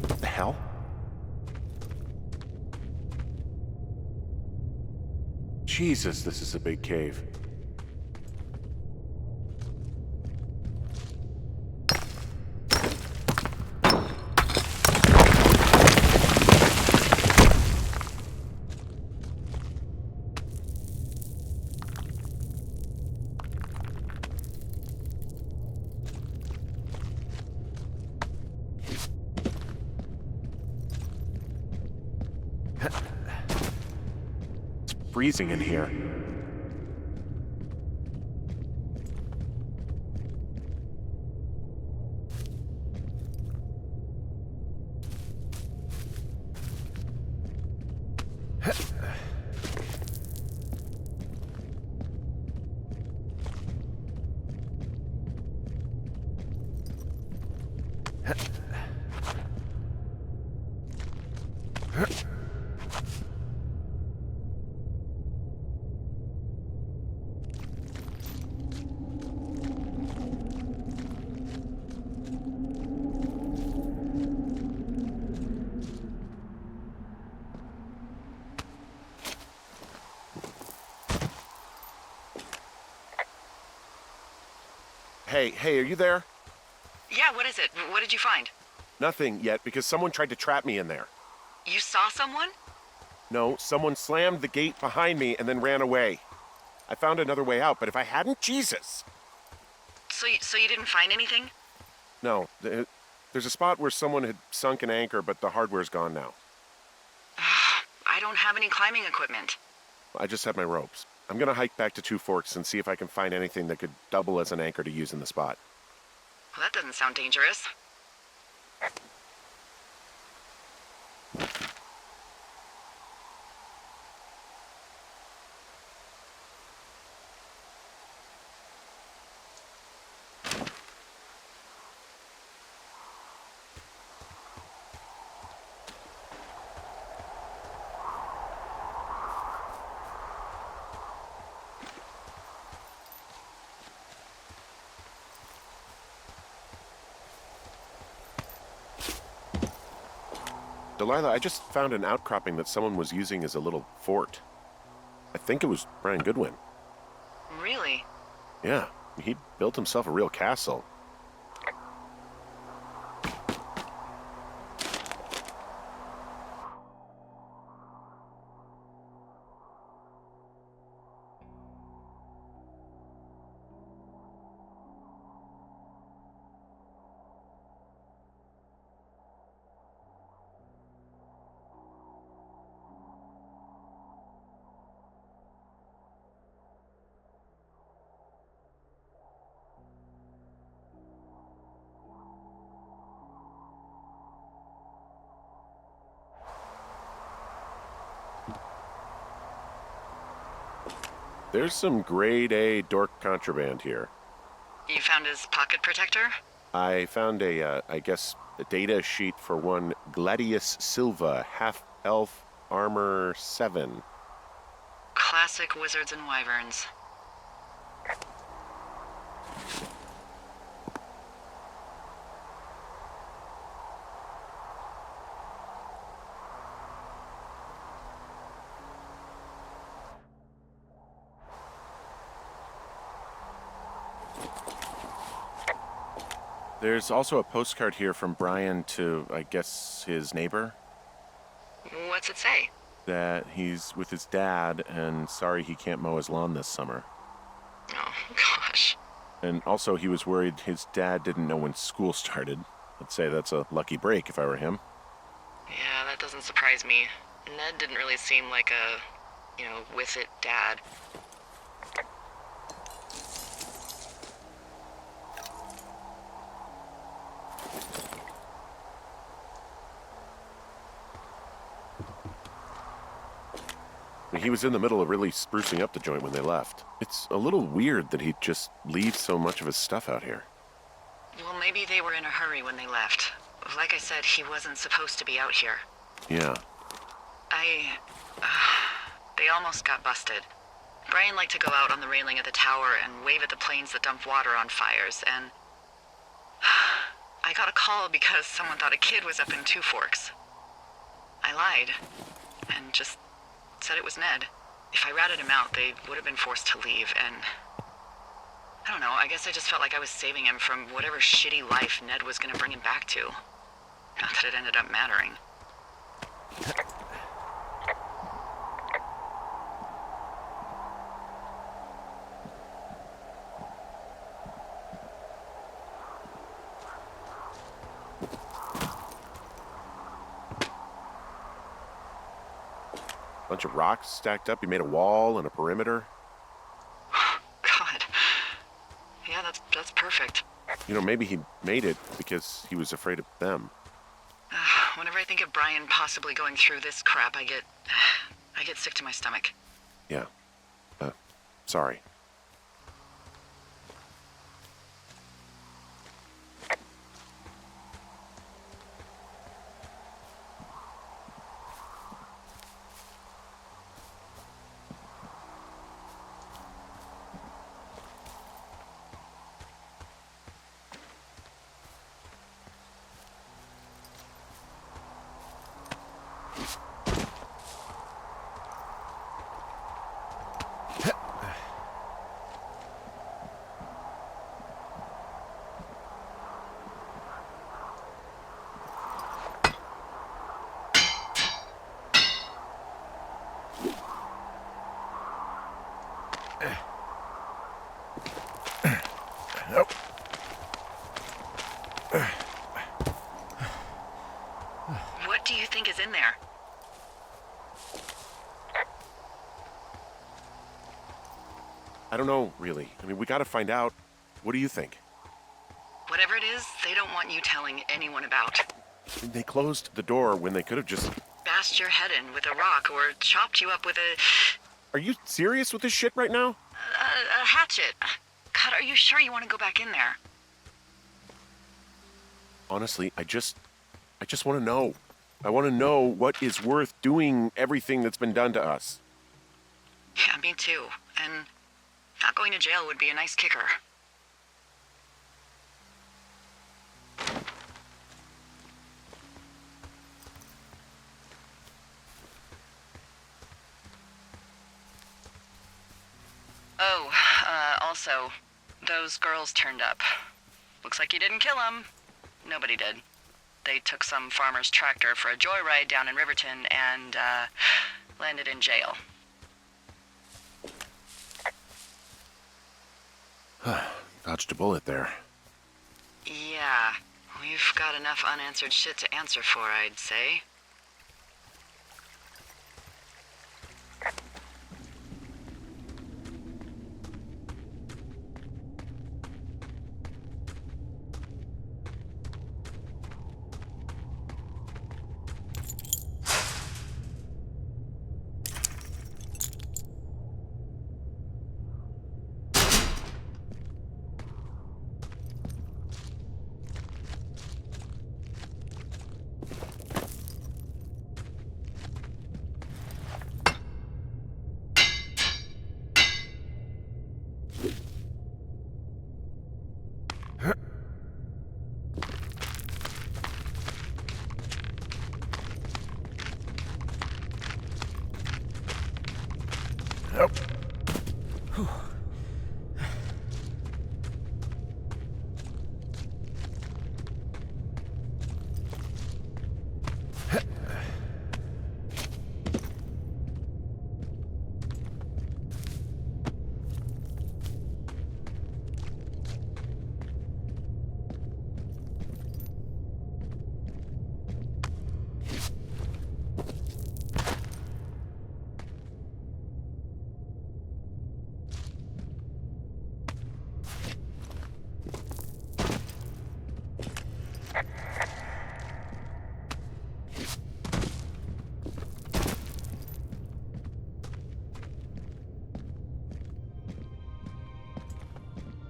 What the hell? Jesus, this is a big cave. It's freezing in here. Hey, are you there? Yeah, what is it? What did you find? Nothing yet, because someone tried to trap me in there. You saw someone? No, someone slammed the gate behind me and then ran away. I found another way out, but if I hadn't, Jesus! So you didn't find anything? No, there's a spot where someone had sunk an anchor, but the hardware's gone now. I don't have any climbing equipment. I just have my ropes. I'm gonna hike back to Two Forks and see if I can find anything that could double as an anchor to use in the spot. Well, that doesn't sound dangerous. Delilah, I just found an outcropping that someone was using as a little fort. I think it was Brian Goodwin. Really? Yeah, he built himself a real castle. There's some grade A dork contraband here. You found his pocket protector? I found a data sheet for one Gladius Silva, half-elf armor 7. Classic wizards and wyverns. There's also a postcard here from Brian to, I guess, his neighbor. What's it say? That he's with his dad and sorry he can't mow his lawn this summer. Oh, gosh. And also, he was worried his dad didn't know when school started. I'd say that's a lucky break if I were him. Yeah, that doesn't surprise me. Ned didn't really seem like a, with it dad. He was in the middle of really sprucing up the joint when they left. It's a little weird that he'd just leave so much of his stuff out here. Well, maybe they were in a hurry when they left. Like I said, he wasn't supposed to be out here. Yeah. They almost got busted. Brian liked to go out on the railing of the tower and wave at the planes that dumped water on fires, and I got a call because someone thought a kid was up in Two Forks. I lied, and just said it was Ned. If I ratted him out, they would have been forced to leave, and I don't know, I guess I just felt like I was saving him from whatever shitty life Ned was gonna bring him back to. Not that it ended up mattering. Bunch of rocks stacked up. He made a wall and a perimeter. God. Yeah, that's perfect. Maybe he made it because he was afraid of them. Whenever I think of Brian possibly going through this crap, I get sick to my stomach. Yeah. Sorry. What do you think is in there? I don't know, really. I mean, we gotta find out. What do you think? Whatever it is, they don't want you telling anyone about. I mean, they closed the door when they could have just... Bashed your head in with a rock or chopped you up with a Are you serious with this shit right now? hatchet. God, are you sure you want to go back in there? Honestly, I just want to know. I want to know what is worth doing everything that's been done to us. Yeah, me too. And not going to jail would be a nice kicker. Oh, also, those girls turned up. Looks like you didn't kill them. Nobody did. They took some farmer's tractor for a joyride down in Riverton and, landed in jail. Dodged a bullet there. Yeah, we've got enough unanswered shit to answer for, I'd say.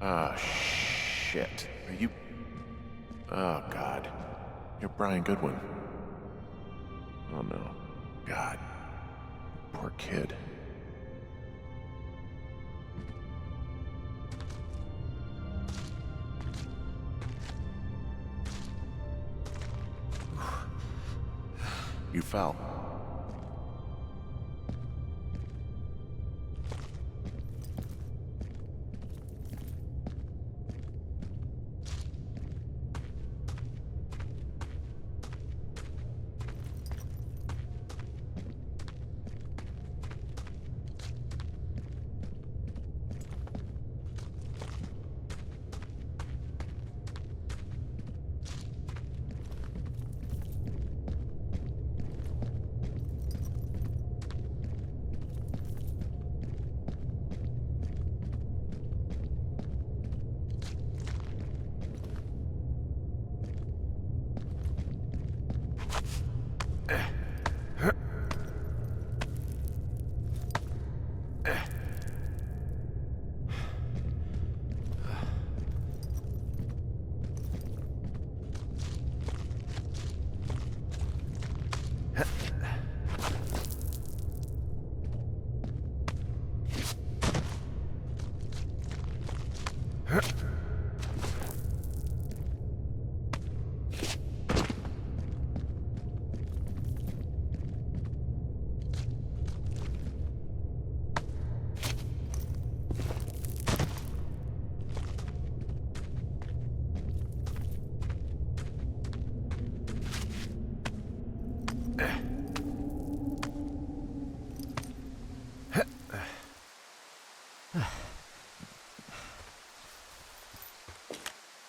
Ah, shit. Are you... Oh, God. You're Brian Goodwin. Oh, no. God. Poor kid. You fell.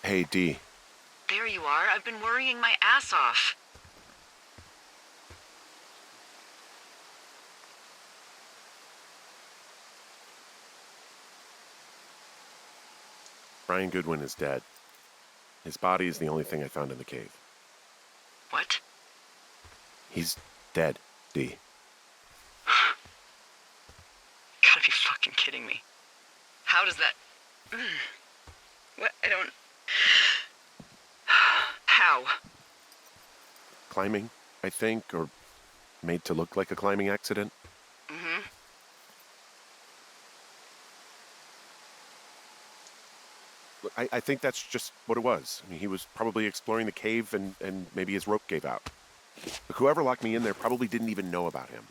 Hey, Dee. There you are. I've been worrying my ass off. Brian Goodwin is dead. His body is the only thing I found in the cave. What? He's dead, Dee. Gotta be fucking kidding me. How does that... What? I don't... How? Climbing, I think, or made to look like a climbing accident. Mm-hmm. Look, I think that's just what it was. I mean, he was probably exploring the cave and maybe his rope gave out. Look, whoever locked me in there probably didn't even know about him.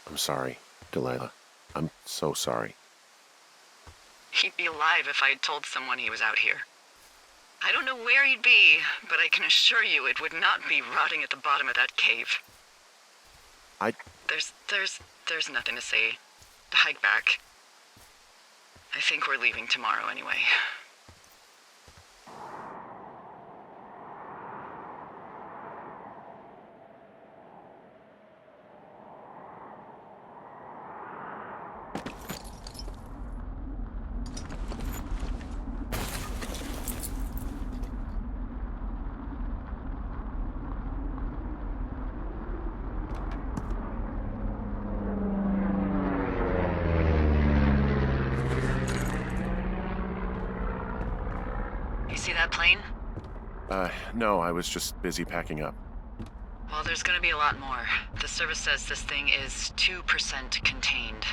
I'm sorry, Delilah. I'm so sorry. He'd be alive if I had told someone he was out here. I don't know where he'd be, but I can assure you it would not be rotting at the bottom of that cave. There's nothing to say. Hike back. I think we're leaving tomorrow anyway. See that plane? No, I was just busy packing up. Well, there's gonna be a lot more. The service says this thing is 2% contained.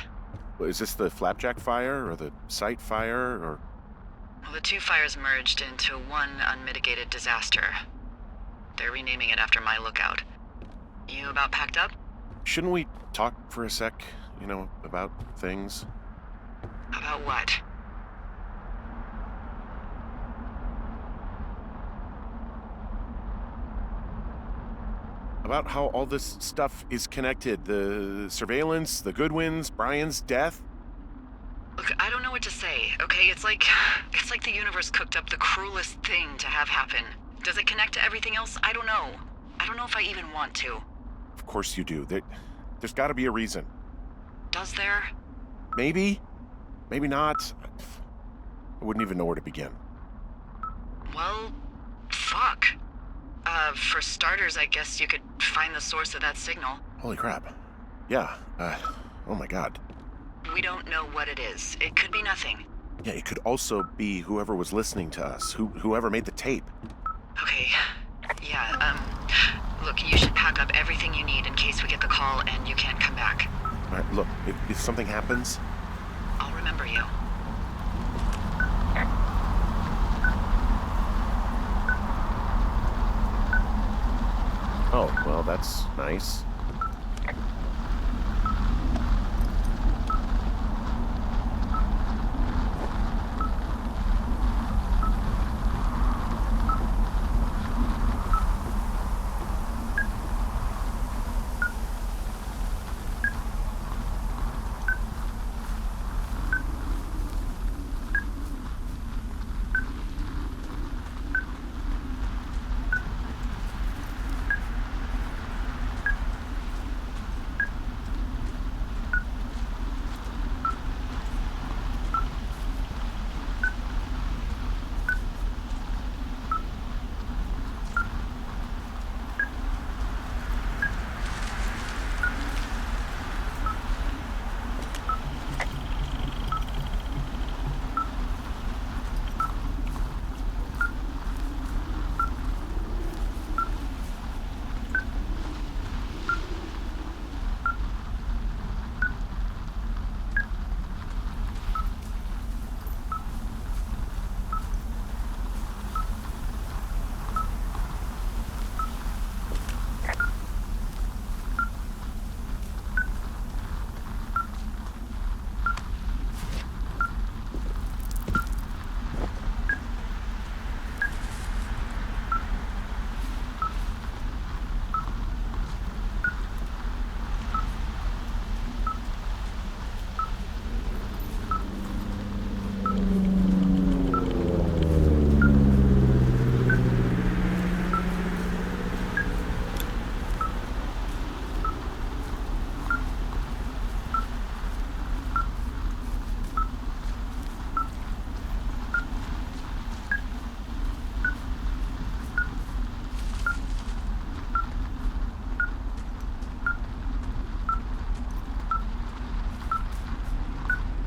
Is this the Flapjack fire, or the site fire, or... Well, the two fires merged into one unmitigated disaster. They're renaming it after my lookout. You about packed up? Shouldn't we talk for a sec, about things? About what? About how all this stuff is connected. The surveillance, the Goodwins, Brian's death. Look, I don't know what to say, okay? It's like the universe cooked up the cruelest thing to have happen. Does it connect to everything else? I don't know. I don't know if I even want to. Of course you do. There's got to be a reason. Does there? Maybe. Maybe not. I wouldn't even know where to begin. Well, fuck. For starters, I guess you could find the source of that signal. Holy crap. Yeah. Oh my God. We don't know what it is. It could be nothing. Yeah, it could also be whoever was listening to us, whoever made the tape. Okay. Yeah, look, you should pack up everything you need in case we get the call and you can't come back. All right, look, if something happens... I'll remember you. Oh, well, that's nice.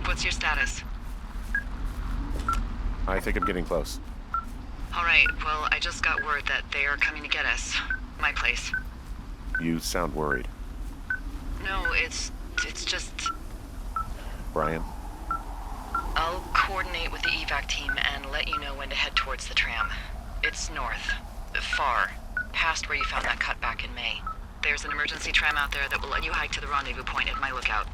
What's your status? I think I'm getting close. All right, well, I just got word that they are coming to get us. My place. You sound worried. No, it's just... Brian? I'll coordinate with the evac team and let you know when to head towards the tram. It's north. Far. Past where you found that cut back in May. There's an emergency tram out there that will let you hike to the rendezvous point at my lookout.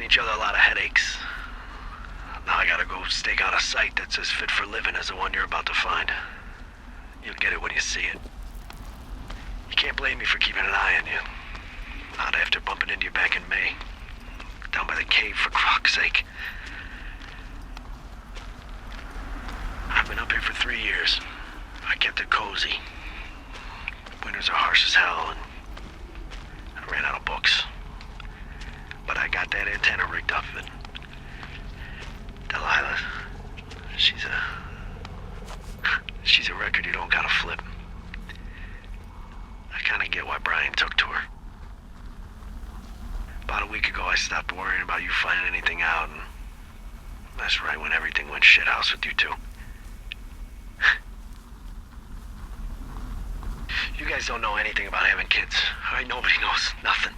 Each other a lot of headaches. Now I gotta go stake out a site that's as fit for living as the one you're about to find. You'll get it when you see it. You can't blame me for keeping an eye on you. Not after bumping into you back in May. Down by the cave, for croc's sake. I've been up here for 3 years. I kept it cozy. Winters are harsh as hell, and I ran out of books. But I got that antenna rigged up, and Delilah, she's a record you don't gotta flip. I kinda get why Brian took to her. About a week ago, I stopped worrying about you finding anything out, and that's right when everything went shithouse with you two. You guys don't know anything about having kids. All right, nobody knows nothing.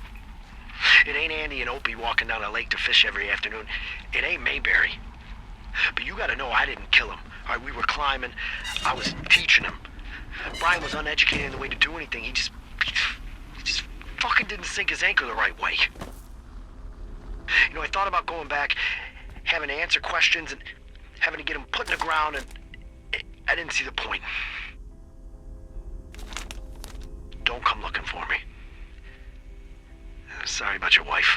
It ain't Andy and Opie walking down a lake to fish every afternoon. It ain't Mayberry. But you gotta know I didn't kill him. All right, we were climbing. I was teaching him. Brian was uneducated in the way to do anything. He just fucking didn't sink his anchor the right way. You know, I thought about going back, having to answer questions, and having to get him put in the ground, and I didn't see the point. Don't come looking for me. Sorry about your wife.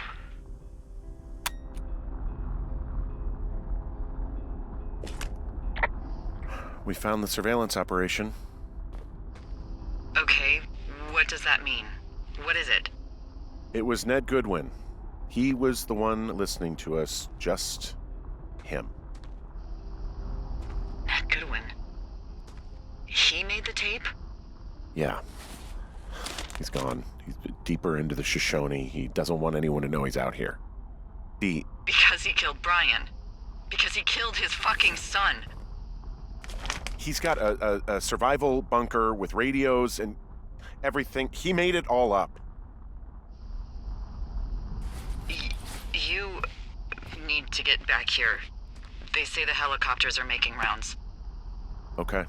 We found the surveillance operation. Okay, what does that mean? What is it? It was Ned Goodwin. He was the one listening to us, just him. Ned Goodwin. He made the tape? Yeah. He's gone. He's deeper into the Shoshone. He doesn't want anyone to know he's out here. Because he killed Brian. Because he killed his fucking son. He's got a survival bunker with radios and everything. He made it all up. You need to get back here. They say the helicopters are making rounds. Okay.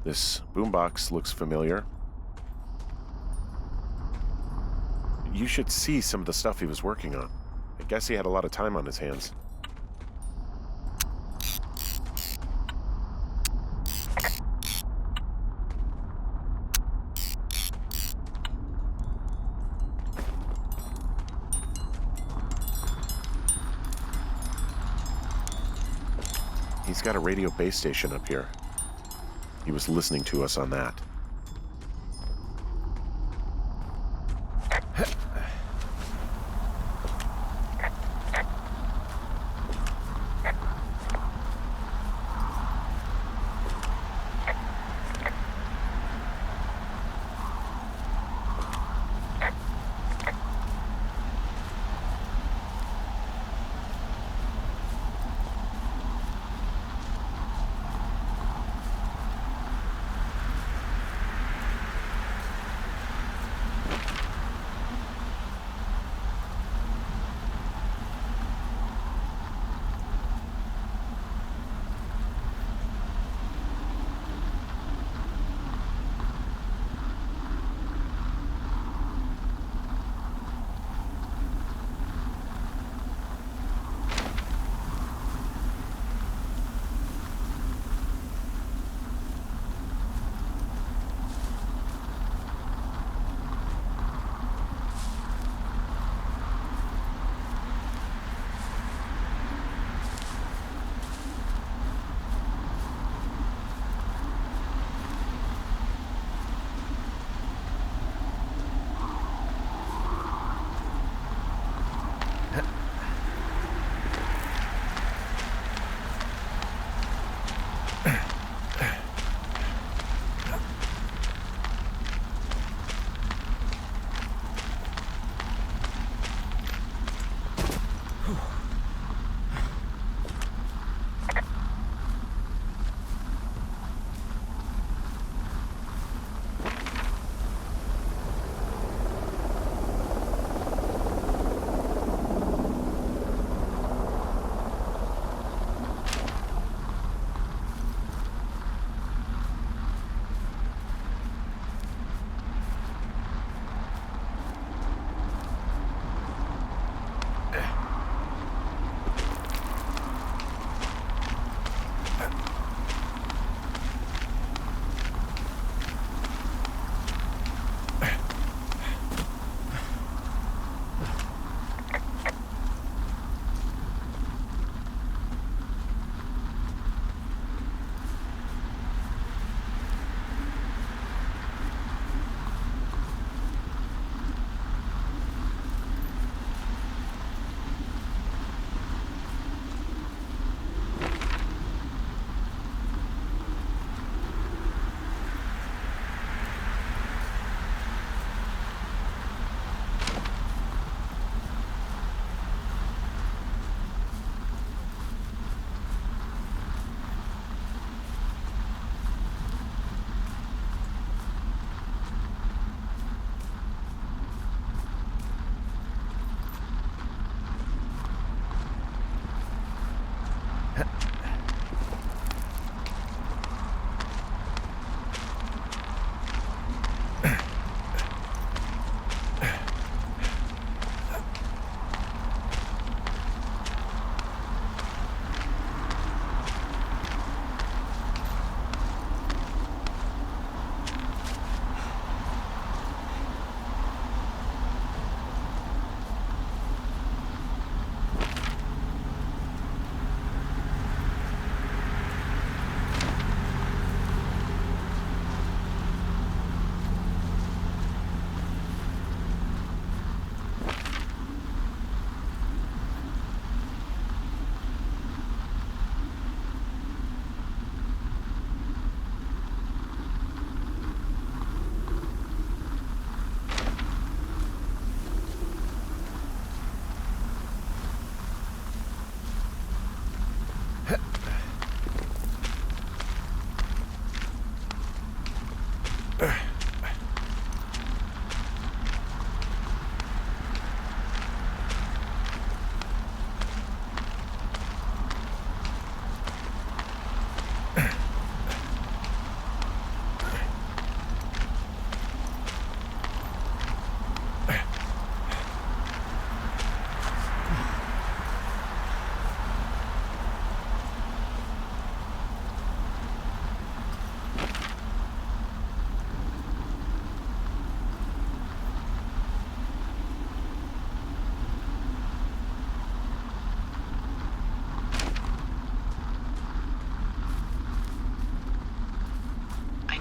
This boombox looks familiar. You should see some of the stuff he was working on. I guess he had a lot of time on his hands. He's got a radio base station up here. He was listening to us on that.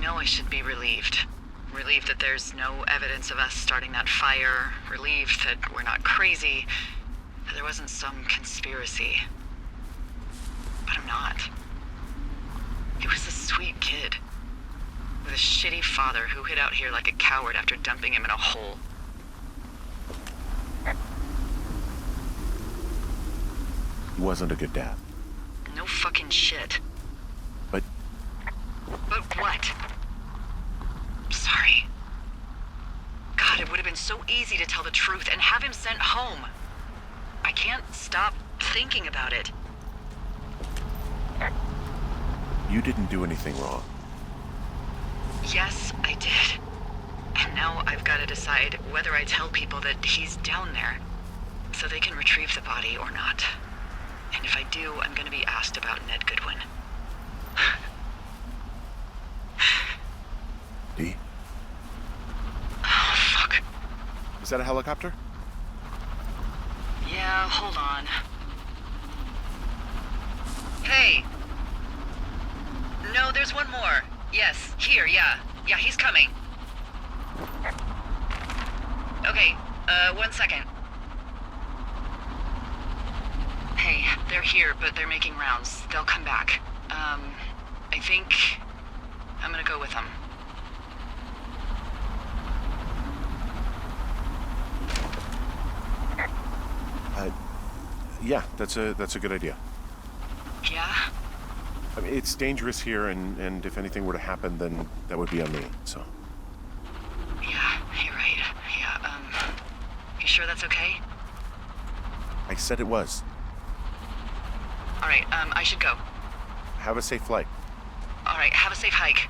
know I should be relieved. Relieved that there's no evidence of us starting that fire. Relieved that we're not crazy. That there wasn't some conspiracy. But I'm not. He was a sweet kid. With a shitty father who hid out here like a coward after dumping him in a hole. He wasn't a good dad. No fucking shit. But But what? Sorry. God, it would have been so easy to tell the truth and have him sent home. I can't stop thinking about it. you didn't do anything wrong. Yes, I did. And now I've got to decide whether I tell people that he's down there so they can retrieve the body or not. And if I do, I'm going to be asked about Ned Goodwin. Dee? Oh, fuck. Is that a helicopter? Yeah, hold on. Hey! No, there's one more. Yes, here, yeah. Yeah, he's coming. Okay, 1 second. Hey, they're here, but they're making rounds. They'll come back. I think I'm gonna go with them. Yeah, that's a good idea. Yeah? I mean, it's dangerous here, and if anything were to happen, then that would be on me, so. Yeah, you're right. Yeah, you sure that's okay? I said it was. Alright, I should go. Have a safe flight. Alright, have a safe hike.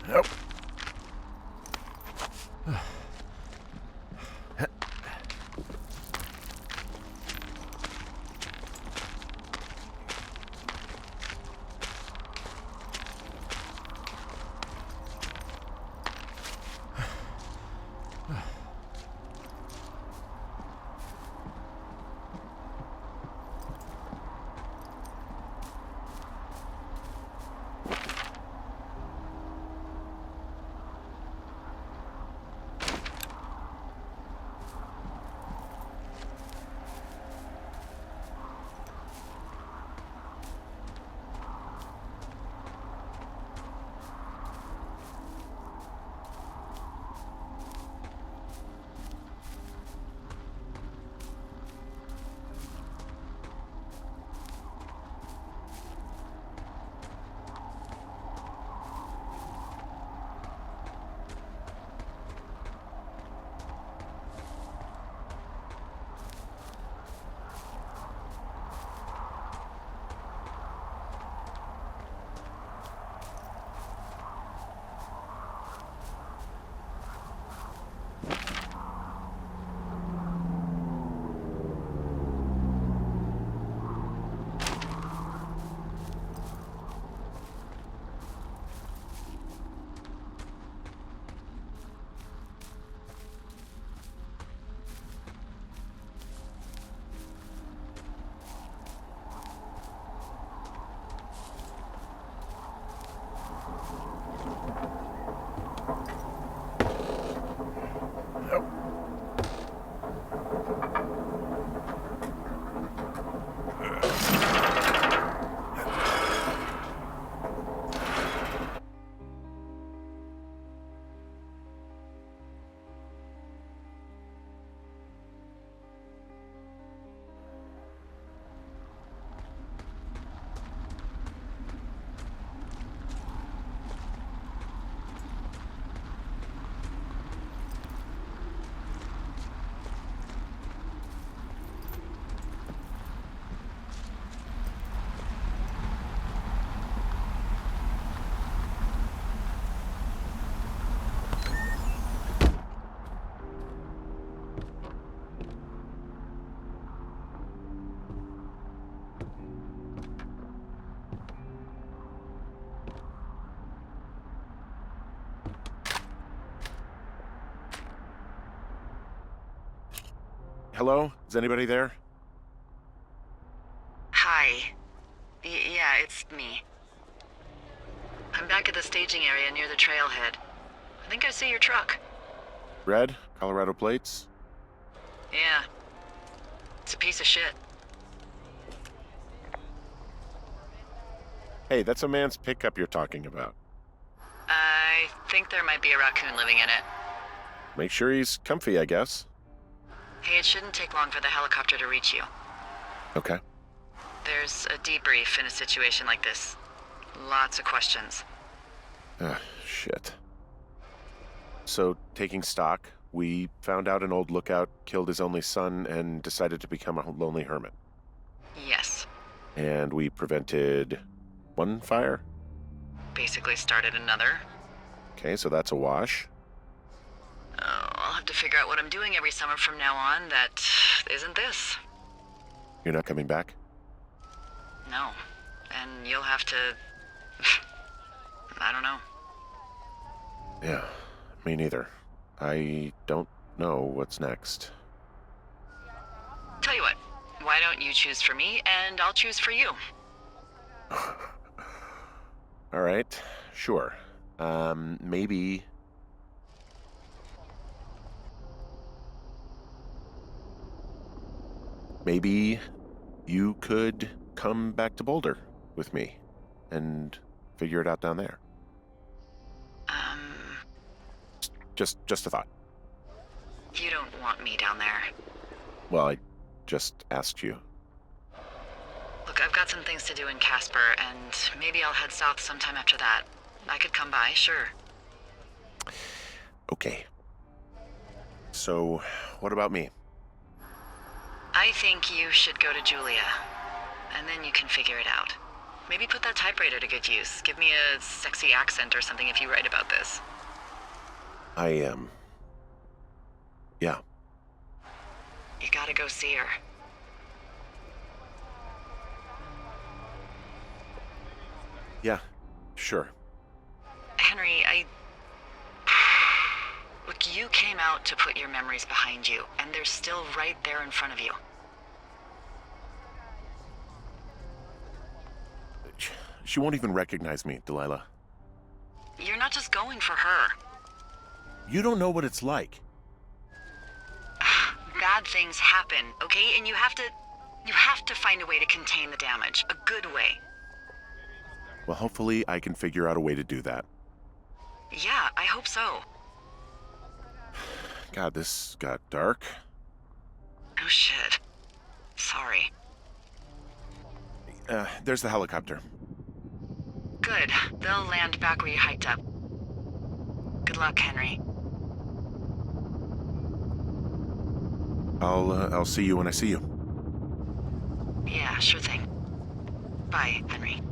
Nope. Hello? Is anybody there? Hi. Yeah, it's me. I'm back at the staging area near the trailhead. I think I see your truck. Red? Colorado plates? Yeah. It's a piece of shit. Hey, that's a man's pickup you're talking about. I think there might be a raccoon living in it. Make sure he's comfy, I guess. Hey, it shouldn't take long for the helicopter to reach you. Okay. There's a debrief in a situation like this. Lots of questions. Shit. So, taking stock, we found out an old lookout killed his only son and decided to become a lonely hermit. Yes. And we prevented one fire? Basically started another. Okay, so that's a wash. Oh, I'll have to figure out what I'm doing every summer from now on that isn't this. You're not coming back? No. And you'll have to... I don't know. Yeah, me neither. I don't know what's next. Tell you what, why don't you choose for me and I'll choose for you? All right, sure. Maybe... Maybe you could come back to Boulder with me and figure it out down there. Just a thought. You don't want me down there. Well, I just asked you. Look, I've got some things to do in Casper, and maybe I'll head south sometime after that. I could come by, sure. Okay. So, what about me? I think you should go to Julia, and then you can figure it out. Maybe put that typewriter to good use. Give me a sexy accent or something if you write about this. I am. Yeah. You gotta go see her. Yeah. Sure. Henry, Look, you came out to put your memories behind you, and they're still right there in front of you. She won't even recognize me, Delilah. You're not just going for her. You don't know what it's like. Bad things happen, okay? And you have to find a way to contain the damage. A good way. Well, hopefully I can figure out a way to do that. Yeah, I hope so. God, this got dark. Oh shit. Sorry. There's the helicopter. Good. They'll land back where you hiked up. Good luck, Henry. I'll see you when I see you. Yeah, sure thing. Bye, Henry.